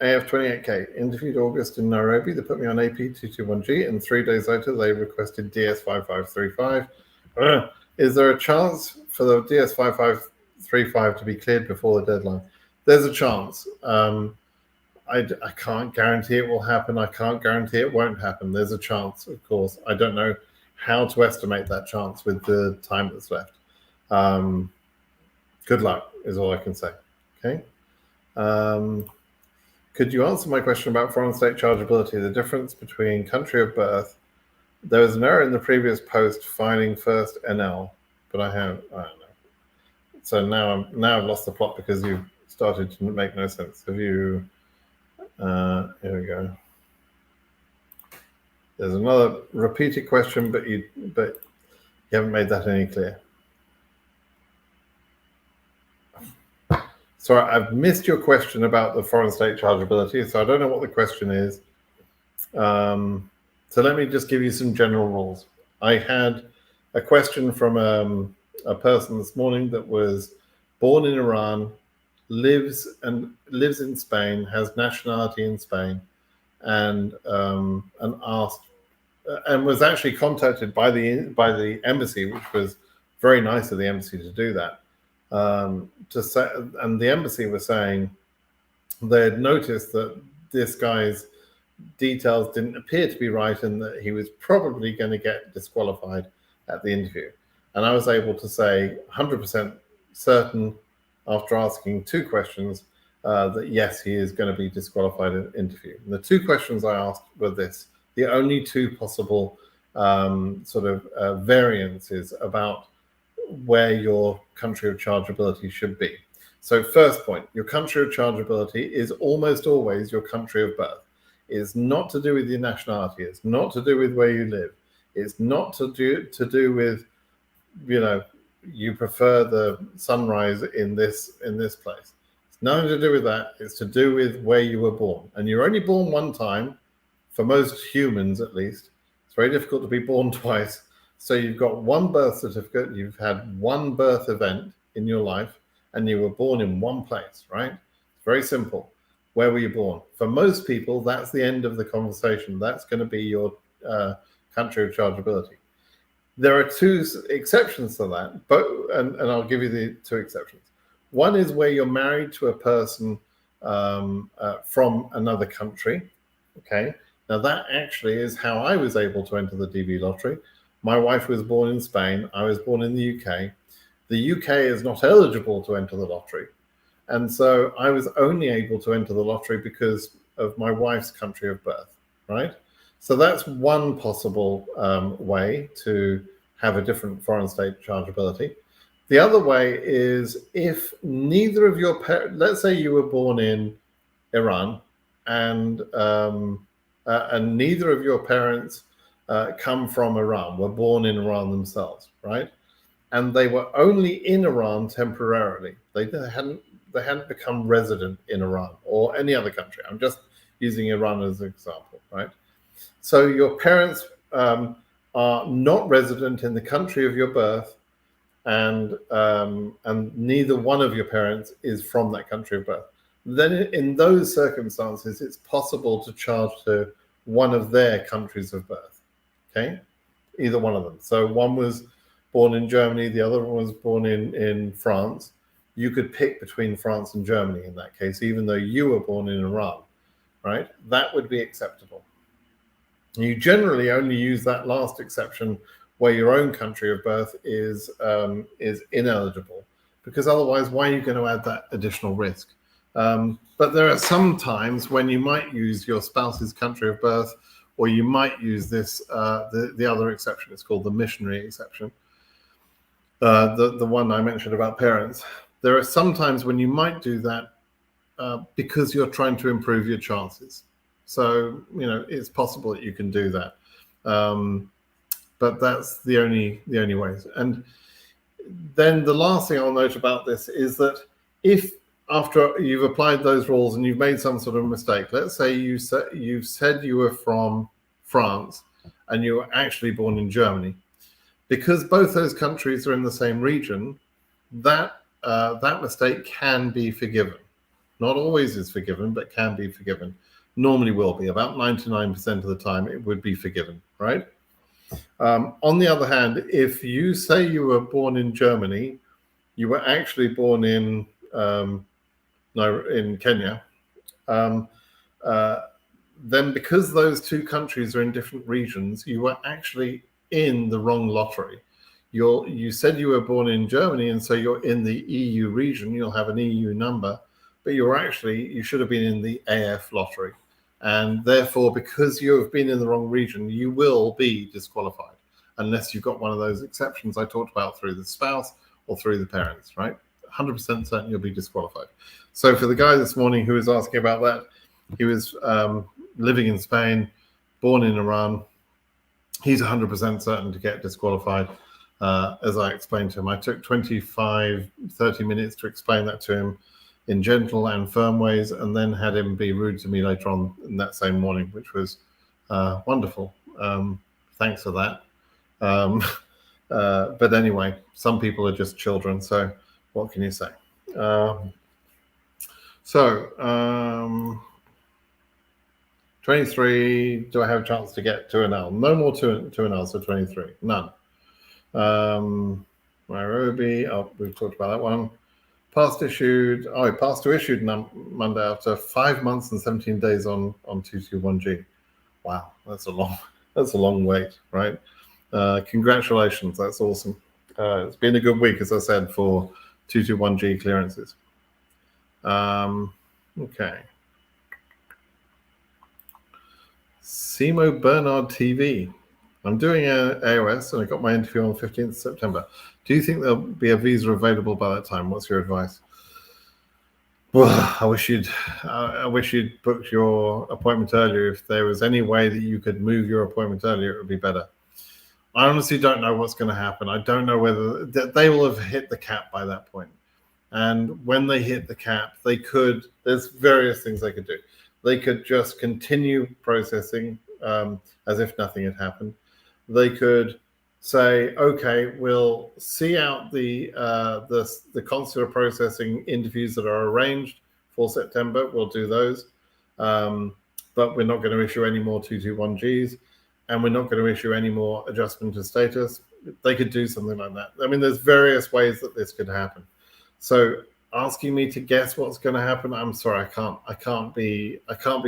AF28K, interviewed August in Nairobi. They put me on AP221G, and 3 days later they requested DS5535. Is there a chance for the DS5535 to be cleared before the deadline? There's a chance. I can't guarantee it will happen. I can't guarantee it won't happen. There's a chance, of course. I don't know how to estimate that chance with the time that's left. Good luck is all I can say. Okay. Could you answer my question about foreign state chargeability? The difference between country of birth. There was an error in the previous post filing first NL, but I don't know. So now I've lost the plot because you started to make no sense. Have you? Here we go. There's another repeated question, but you haven't made that any clear. Sorry, I've missed your question about the foreign state chargeability, so I don't know what the question is. So let me just give you some general rules. I had a question from a person this morning that was born in Iran, lives in Spain, has nationality in Spain, and asked and was actually contacted by the embassy, which was very nice of the embassy to do that. To say, and the embassy was saying they had noticed that this guy's details didn't appear to be right and that he was probably going to get disqualified at the interview. And I was able to say 100% certain after asking 2 questions that yes, he is going to be disqualified in the interview. And the 2 questions I asked were this: the only 2 possible variances about where your country of chargeability should be. So first point, your country of chargeability is almost always your country of birth. It's not to do with your nationality. It's not to do with where you live. It's not to do with, you prefer the sunrise in this place. It's nothing to do with that. It's to do with where you were born. And you're only born one time, for most humans at least. It's very difficult to be born twice. So you've got one birth certificate, you've had one birth event in your life, and you were born in one place, right? It's very simple. Where were you born? For most people, that's the end of the conversation. That's going to be your country of chargeability. There are 2 exceptions to that, and I'll give you the 2 exceptions. One is where you're married to a person from another country, okay? Now that actually is how I was able to enter the DB lottery. My wife was born in Spain. I was born in the UK. The UK is not eligible to enter the lottery. And so I was only able to enter the lottery because of my wife's country of birth, right? So that's one possible way to have a different foreign state chargeability. The other way is if neither of your parents, let's say you were born in Iran and neither of your parents come from Iran, were born in Iran themselves, right? And they were only in Iran temporarily. They hadn't become resident in Iran or any other country. I'm just using Iran as an example, right? So your parents are not resident in the country of your birth, and neither one of your parents is from that country of birth. Then in those circumstances, it's possible to charge to one of their countries of birth. Okay, either one of them. So one was born in Germany, the other one was born in France. You could pick between France and Germany in that case, even though you were born in Iran, right? That would be acceptable. You generally only use that last exception where your own country of birth is ineligible, because otherwise, why are you going to add that additional risk? But there are some times when you might use your spouse's country of birth, or you might use this the other exception. It's called the missionary exception. the one I mentioned about parents. There are some times when you might do that because you're trying to improve your chances. So it's possible that you can do that, but that's the only ways. And then the last thing I'll note about this is that if after you've applied those rules and you've made some sort of mistake, let's say you've said you were from France and you were actually born in Germany, because both those countries are in the same region, that mistake can be forgiven. Not always is forgiven, but can be forgiven. Normally will be. About 99% of the time it would be forgiven, right? On the other hand, if you say you were born in Germany, you were actually born in Kenya, then because those two countries are in different regions, you were actually in the wrong lottery. You said you were born in Germany, and so you're in the EU region. You'll have an EU number, but you should have been in the AF lottery. And therefore, because you have been in the wrong region, you will be disqualified unless you've got one of those exceptions I talked about through the spouse or through the parents, right? 100% certain you'll be disqualified. So for the guy this morning who was asking about that, he was living in Spain, born in Iran. He's 100% certain to get disqualified. As I explained to him, I took 25, 30 minutes to explain that to him in gentle and firm ways, and then had him be rude to me later on in that same morning, which was wonderful. Thanks for that. But anyway, some people are just children, so what can you say? 23, do I have a chance to get 2NL? No more 2NL, so 23, none. Nairobi, we've talked about that one. Passed to issued Monday after 5 months and 17 days on 221G. Wow, that's a long wait, right? Congratulations, that's awesome. It's been a good week, as I said, for 221G clearances. Okay. Simo Bernard TV. I'm doing an AOS and I got my interview on the 15th of September. Do you think there'll be a visa available by that time? What's your advice? Well, I wish you'd booked your appointment earlier. If there was any way that you could move your appointment earlier, it would be better. I honestly don't know what's going to happen. I don't know whether they will have hit the cap by that point. And when they hit the cap, there's various things they could do. They could just continue processing as if nothing had happened. They could say, okay, we'll see out the consular processing interviews that are arranged for September. We'll do those. But we're not going to issue any more 221Gs, and we're not going to issue any more adjustment to status. They could do something like that. I mean, there's various ways that this could happen. So asking me to guess what's going to happen, I'm sorry, I can't be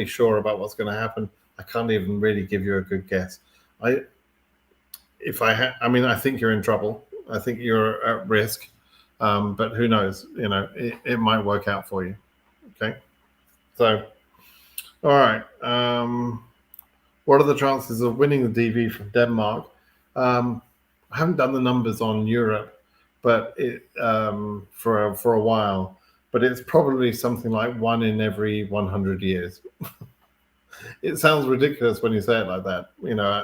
sure about what's going to happen. I can't even really give you a good guess. I think you're in trouble. I think you're at risk, but who knows? It might work out for you. Okay. So, all right. What are the chances of winning the DV from Denmark? I haven't done the numbers on Europe, but for a while. But it's probably something like 1 in every 100 years. It sounds ridiculous when you say it like that.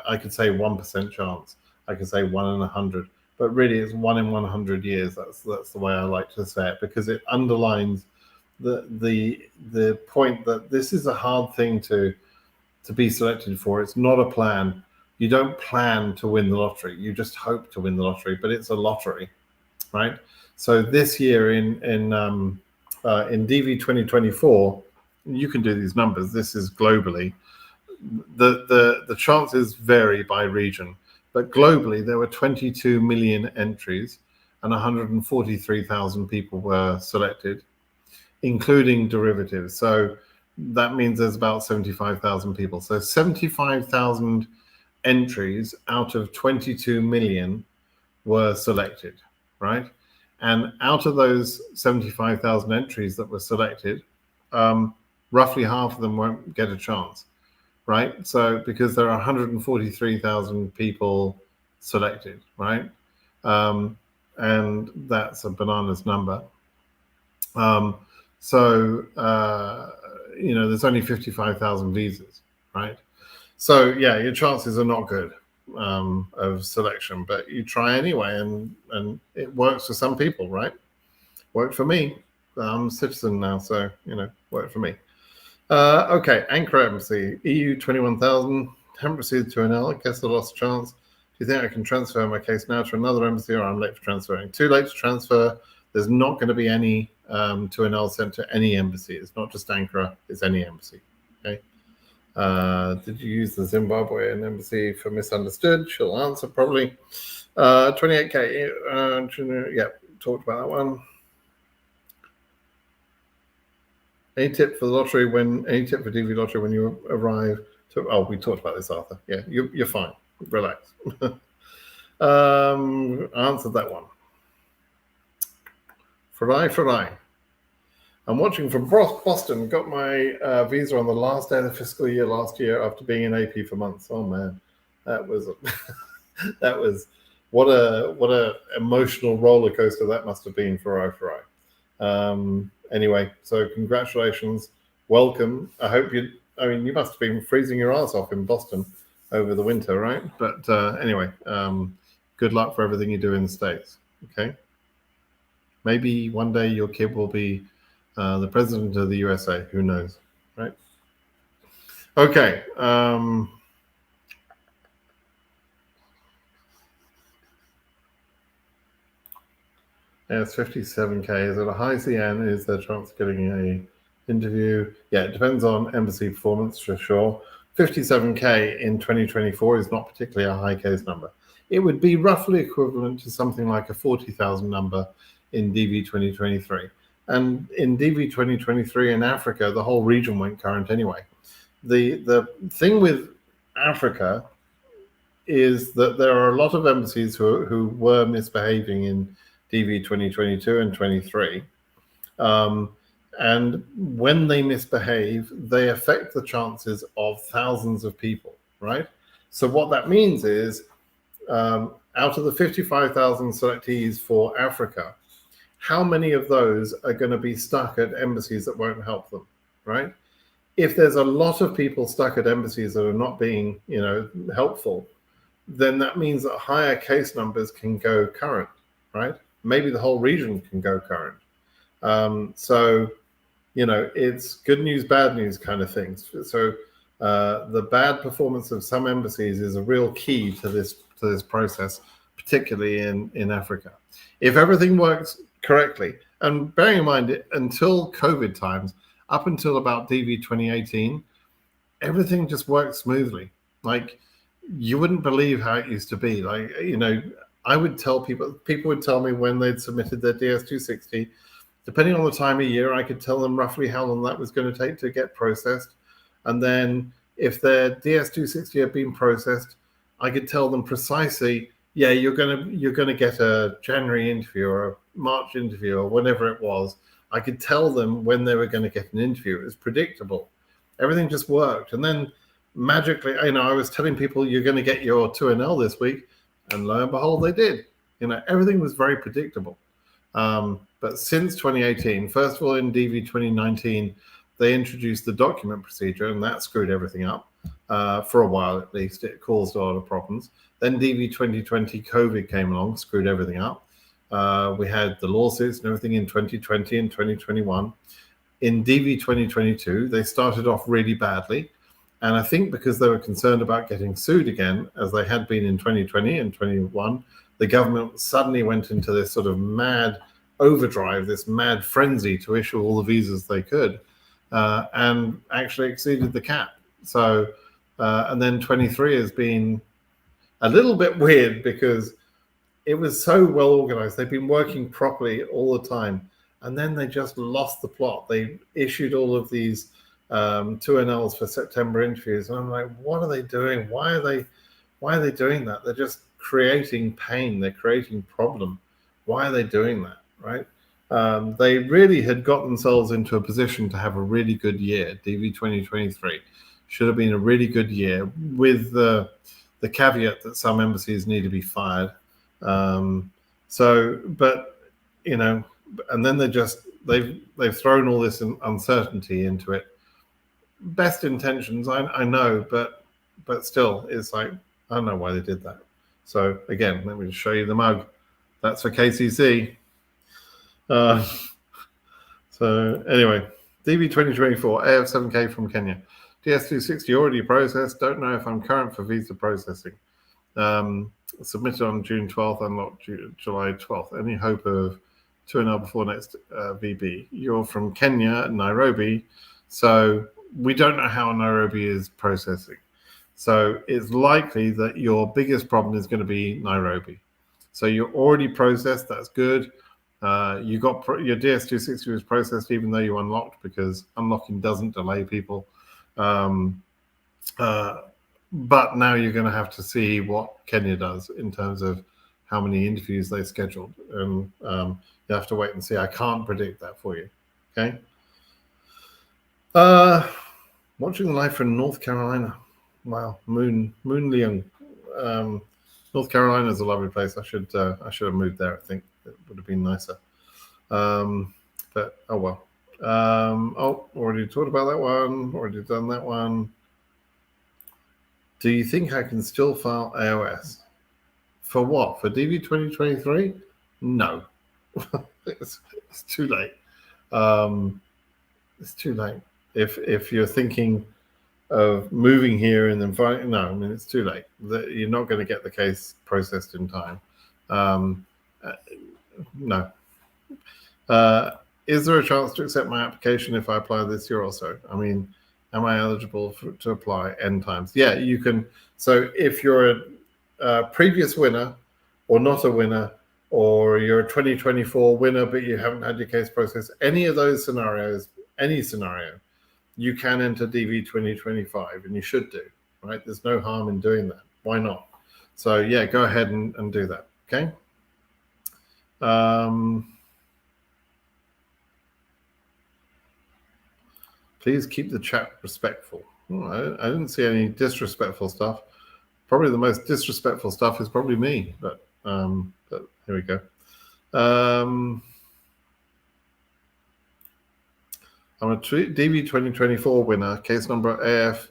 I could say 1% chance. I could say 1 in 100, but really it's 1 in 100 years. That's the way I like to say it, because it underlines the point that this is a hard thing to be selected for. It's not a plan. You don't plan to win the lottery. You just hope to win the lottery, but it's a lottery, right? So this year in DV 2024, you can do these numbers. This is globally. The chances vary by region, but globally there were 22 million entries and 143,000 people were selected, including derivatives. So that means there's about 75,000 people. So 75,000 entries out of 22 million were selected, right? And out of those 75,000 entries that were selected, roughly half of them won't get a chance, right? So because there are 143,000 people selected, right? and that's a bananas number. There's only 55,000 visas, right? So yeah, your chances are not good of selection, but you try anyway, and it works for some people, right? Worked for me. I'm a citizen now, so worked for me. Okay, Anchor Embassy, EU 21,000. Haven't received 2NL. I guess I lost a chance. Do you think I can transfer my case now to another embassy, or I'm late for transferring? Too late to transfer. There's not going to be any 2NL sent to any embassy. It's not just Ankara, it's any embassy. Okay. Did you use the Zimbabwean embassy for misunderstood? She'll answer probably. 28K. Yeah, talked about that one. Any tip for DV lottery when you arrive? We talked about this, Arthur. Yeah, you're fine. Relax. Answered that one. Friday. I'm watching from Boston. Got my visa on the last day of the fiscal year last year after being in AP for months. Oh man, that was what a emotional roller coaster that must have been for I. Anyway, so congratulations, welcome. You must have been freezing your ass off in Boston over the winter, right? But anyway, good luck for everything you do in the States. Okay. Maybe one day your kid will be the president of the USA. Who knows, right? Okay. Yeah, it's 57K. Is it a high CN? Is there a chance of getting an interview? Yeah, it depends on embassy performance for sure. 57K in 2024 is not particularly a high case number. It would be roughly equivalent to something like a 40,000 number in DV 2023. And in DV 2023 in Africa, the whole region went current anyway. The thing with Africa is that there are a lot of embassies who were misbehaving in DV 2022 and 23. And when they misbehave, they affect the chances of thousands of people, right? So what that means is out of the 55,000 selectees for Africa, how many of those are going to be stuck at embassies that won't help them, right? If there's a lot of people stuck at embassies that are not being, helpful, then that means that higher case numbers can go current, right? Maybe the whole region can go current. It's good news, bad news kind of thing. So the bad performance of some embassies is a real key to this process, particularly in Africa. If everything works correctly, and bearing in mind, until COVID times, up until about DV 2018, everything just worked smoothly. Like, you wouldn't believe how it used to be. Like, I would tell people would tell me when they'd submitted their DS260. Depending on the time of year, I could tell them roughly how long that was going to take to get processed. And then if their DS260 had been processed, I could tell them precisely, yeah, you're gonna get a January interview or a March interview or whatever it was. I could tell them when they were going to get an interview. It was predictable. Everything just worked. And then magically, I was telling people you're going to get your 2NL this week, and lo and behold, they did. Everything was very predictable. But since 2018, first of all, in DV 2019, they introduced the document procedure, and that screwed everything up. For a while, at least, it caused a lot of problems. Then DV 2020, COVID came along, screwed everything up. We had the lawsuits and everything in 2020 and 2021. In DV 2022, they started off really badly. And I think because they were concerned about getting sued again, as they had been in 2020 and 21, the government suddenly went into this sort of mad overdrive, this mad frenzy to issue all the visas they could, and actually exceeded the cap. So, and then 23 has been a little bit weird because it was so well organized. They've been working properly all the time. And then they just lost the plot. They issued all of these 2NLs for September interviews. And I'm like, what are they doing? Why are they doing that? They're just creating pain. They're creating problem. Why are they doing that, right? They really had got themselves into a position to have a really good year. DV 2023 should have been a really good year, with the caveat that some embassies need to be fired. So, but and then they've thrown all this uncertainty into it. Best intentions, I know, but still, it's like I don't know why they did that. So again, let me just show you the mug. That's for KCC. So anyway, DV 2024 AF7K from Kenya. DS260 already processed. Don't know if I'm current for visa processing. Submitted on June 12th, unlocked July 12th. Any hope of 2NL before next VB? You're from Kenya, Nairobi. So we don't know how Nairobi is processing. So it's likely that your biggest problem is going to be Nairobi. So you're already processed. That's good. You got your DS260 was processed even though you unlocked, because unlocking doesn't delay people. But now you're going to have to see what Kenya does in terms of how many interviews they scheduled. And you have to wait and see. I can't predict that for you. Okay. Watching live from North Carolina. Wow. Moon Leung. North Carolina is a lovely place. I should have moved there. I think it would have been nicer. But oh well. Already talked about that one. Already done that one. Do you think I can still file AOS? For what? For DV 2023? No. It's too late. It's too late. If you're thinking of moving here and then filing, no, I mean, it's too late. You're not going to get the case processed in time. No. Is there a chance to accept my application if I apply this year or so? I mean, am I eligible to apply N times? Yeah, you can. So if you're a previous winner or not a winner, or you're a 2024 winner but you haven't had your case processed, any of those scenarios, any scenario, you can enter DV 2025, and you should do, right? There's no harm in doing that. Why not? So yeah, go ahead and do that, okay? Please keep the chat respectful. I didn't see any disrespectful stuff. Probably the most disrespectful stuff is probably me, but here we go. I'm a DV 2024 winner, case number AF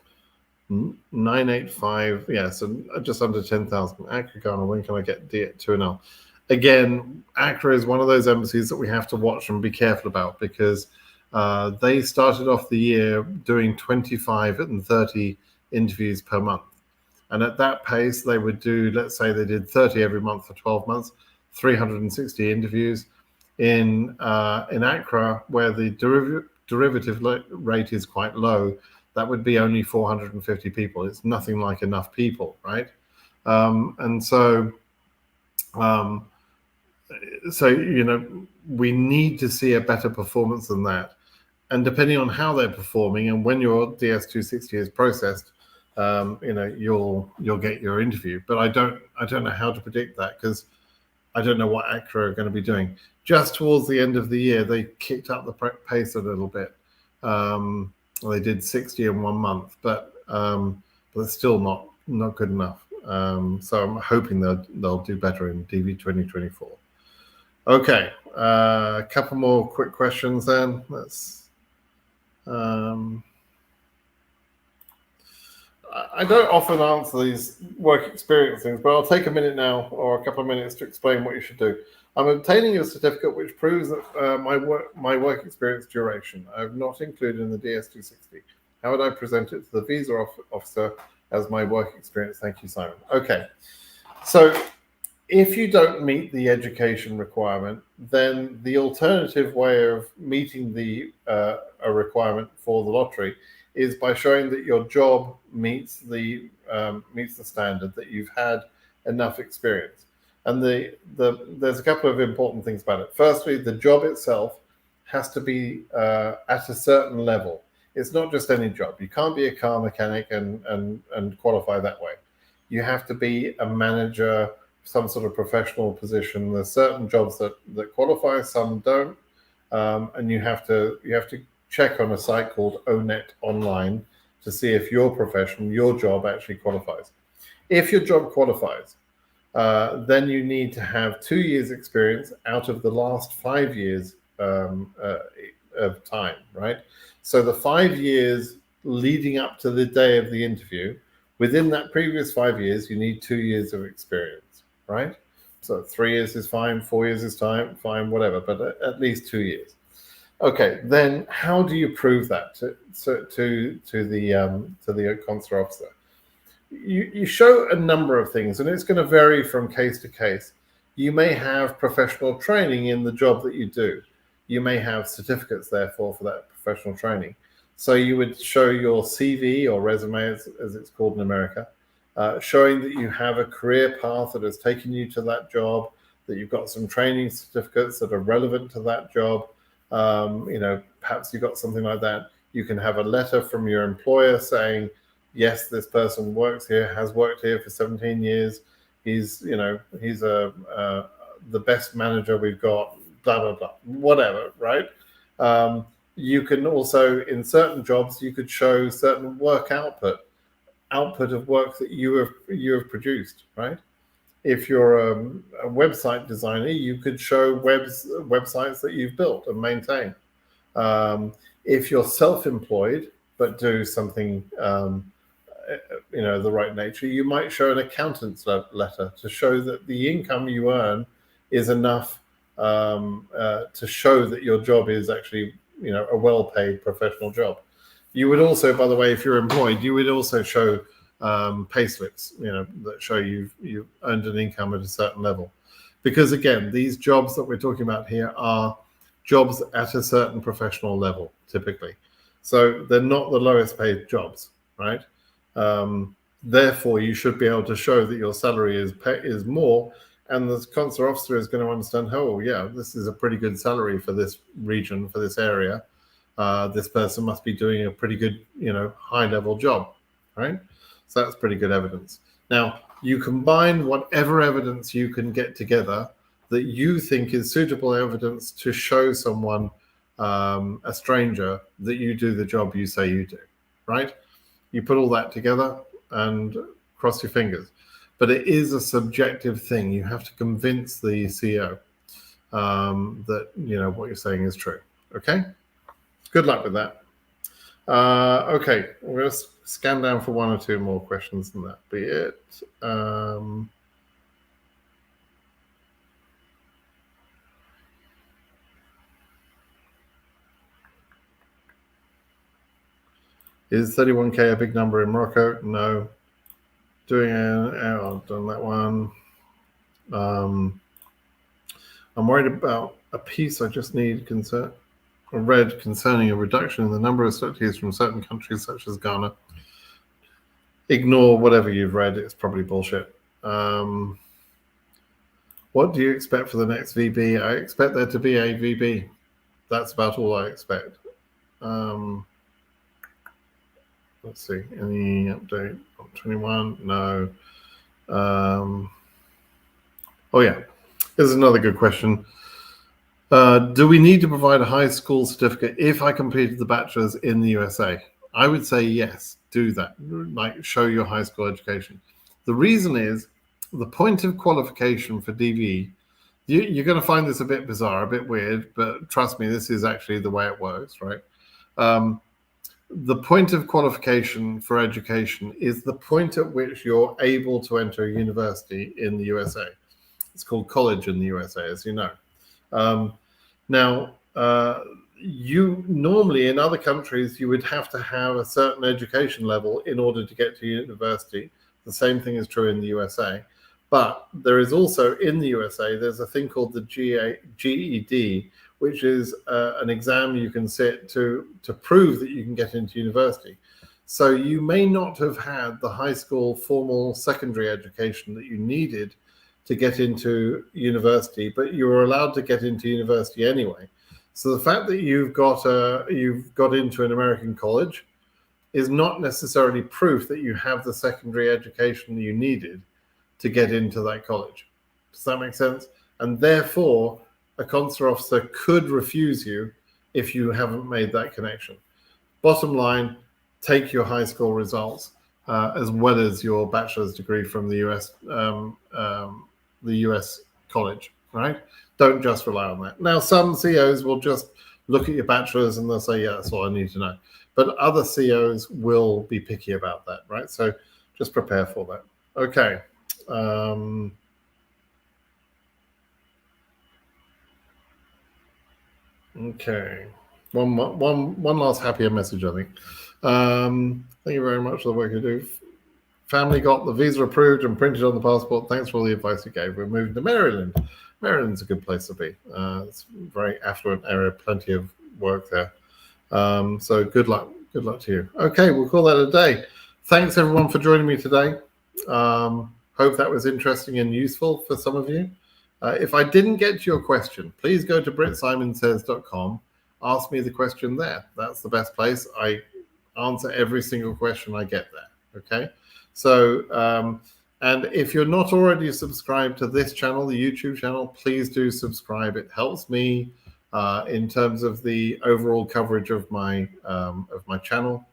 985. Yeah, so just under 10,000. Accra, Ghana, when can I get D at 2NL? Again, Accra is one of those embassies that we have to watch and be careful about, because they started off the year doing 25 and 30 interviews per month. And at that pace, they would do, let's say they did 30 every month for 12 months, 360 interviews. In Accra, where the derivative rate is quite low, that would be only 450 people. It's nothing like enough people, right? And so we need to see a better performance than that. And depending on how they're performing and when your DS260 is processed, you'll get your interview. But I don't know how to predict that, because I don't know what Accra are going to be doing. Just towards the end of the year, they kicked up the pace a little bit. They did 60 in 1 month, but it's still not good enough. So I'm hoping they'll do better in DV 2024. Okay, a couple more quick questions then. I don't often answer these work experience things, but I'll take a minute now, or a couple of minutes, to explain what you should do. I'm obtaining a certificate which proves that my work experience duration. I have not included in the DS260. How would I present it to the visa officer as my work experience? Thank you, Simon. Okay, so if you don't meet the education requirement, then the alternative way of meeting a requirement for the lottery is by showing that your job meets the standard, that you've had enough experience. And there's a couple of important things about it. Firstly, the job itself has to be at a certain level. It's not just any job. You can't be a car mechanic and qualify that way. You have to be a manager, some sort of professional position. There's certain jobs that qualify, some don't, and you have to check on a site called ONET Online to see if your profession, your job actually qualifies. If your job qualifies, then you need to have 2 years experience out of the last 5 years of time, right? So the 5 years leading up to the day of the interview, within that previous 5 years, you need 2 years of experience, right? So 3 years is fine, 4 years is fine, whatever, but at least 2 years. Okay, then how do you prove that to the consular officer? You show a number of things, and it's going to vary from case to case. You may have professional training in the job that you do. You may have certificates, therefore, for that professional training. So you would show your CV or resume, as it's called in America, showing that you have a career path that has taken you to that job, that you've got some training certificates that are relevant to that job. Perhaps you've got something like that. You can have a letter from your employer saying, yes, this person works here, has worked here for 17 years. He's the best manager we've got, blah, blah, blah, whatever, right? You can also, in certain jobs, you could show certain work output of work that you have produced, right? If you're a website designer, you could show websites that you've built and maintained. If you're self-employed but do something the right nature, you might show an accountant's letter to show that the income you earn is enough to show that your job is actually a well-paid professional job. You would also, by the way, if you're employed, you would also show pay slips, that show you've earned an income at a certain level. Because again, these jobs that we're talking about here are jobs at a certain professional level, typically. So they're not the lowest paid jobs, right? Therefore, you should be able to show that your salary is more, and the consular officer is going to understand, oh, yeah, this is a pretty good salary for this region, for this area. This person must be doing a pretty good, high-level job, right? So that's pretty good evidence. Now, you combine whatever evidence you can get together that you think is suitable evidence to show someone, a stranger, that you do the job you say you do, right? You put all that together and cross your fingers. But it is a subjective thing. You have to convince the CEO that what you're saying is true. Okay? Good luck with that. Okay, we're going to scan down for one or two more questions and that be it. Is 31K a big number in Morocco? No. I've done that one. I'm worried about a piece I just read concerning a reduction in the number of selectees from certain countries such as Ghana. Ignore whatever you've read, it's probably bullshit. What do you expect for the next VB? I expect there to be a VB. That's about all I expect. Let's see, any update on 21? No. Oh yeah, here's another good question. Do we need to provide a high school certificate if I completed the bachelor's in the USA? I would say yes, do that, like show your high school education. The reason is the point of qualification for DV, you're going to find this a bit bizarre, a bit weird, but trust me, this is actually the way it works, right? The point of qualification for education is the point at which you're able to enter a university in the USA. It's called college in the USA, as you know. Now, you normally in other countries, you would have to have a certain education level in order to get to university. The same thing is true in the USA. But there is also in the USA, there's a thing called the GED, which is an exam you can sit to prove that you can get into university. So you may not have had the high school formal secondary education that you needed to get into university, but you were allowed to get into university anyway. So the fact that you've got into an American college is not necessarily proof that you have the secondary education that you needed to get into that college. Does that make sense? And therefore, a consular officer could refuse you if you haven't made that connection. Bottom line, take your high school results. as well as your bachelor's degree from the US college, right? Don't just rely on that. Now, some CEOs will just look at your bachelor's and they'll say, yeah, that's all I need to know. But other CEOs will be picky about that, right? So just prepare for that. Okay. Okay. One last happier message, I think. Thank you very much for the work you do. Family got the visa approved and printed on the passport. Thanks for all the advice you gave. We're moving to Maryland. Maryland's a good place to be. It's a very affluent area, plenty of work there. So good luck. Good luck to you. Okay, we'll call that a day. Thanks everyone for joining me today. Hope that was interesting and useful for some of you. If I didn't get to your question, please go to britsimonsays.com. Ask me the question there. That's the best place. I answer every single question I get there. Okay. So, and if you're not already subscribed to this channel, the YouTube channel, please do subscribe. It helps me in terms of the overall coverage of my channel,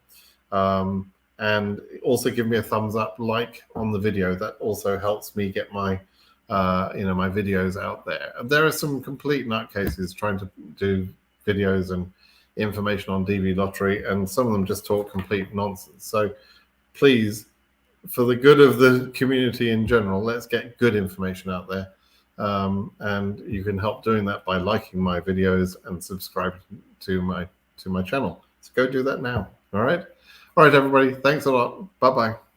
and also give me a thumbs up, like on the video. That also helps me get my my videos out there. There are some complete nutcases trying to do videos and information on DV lottery, and some of them just talk complete nonsense. So please, for the good of the community in general, let's get good information out there. And you can help doing that by liking my videos and subscribing to my channel. So go do that now. All right, everybody. Thanks a lot. Bye bye.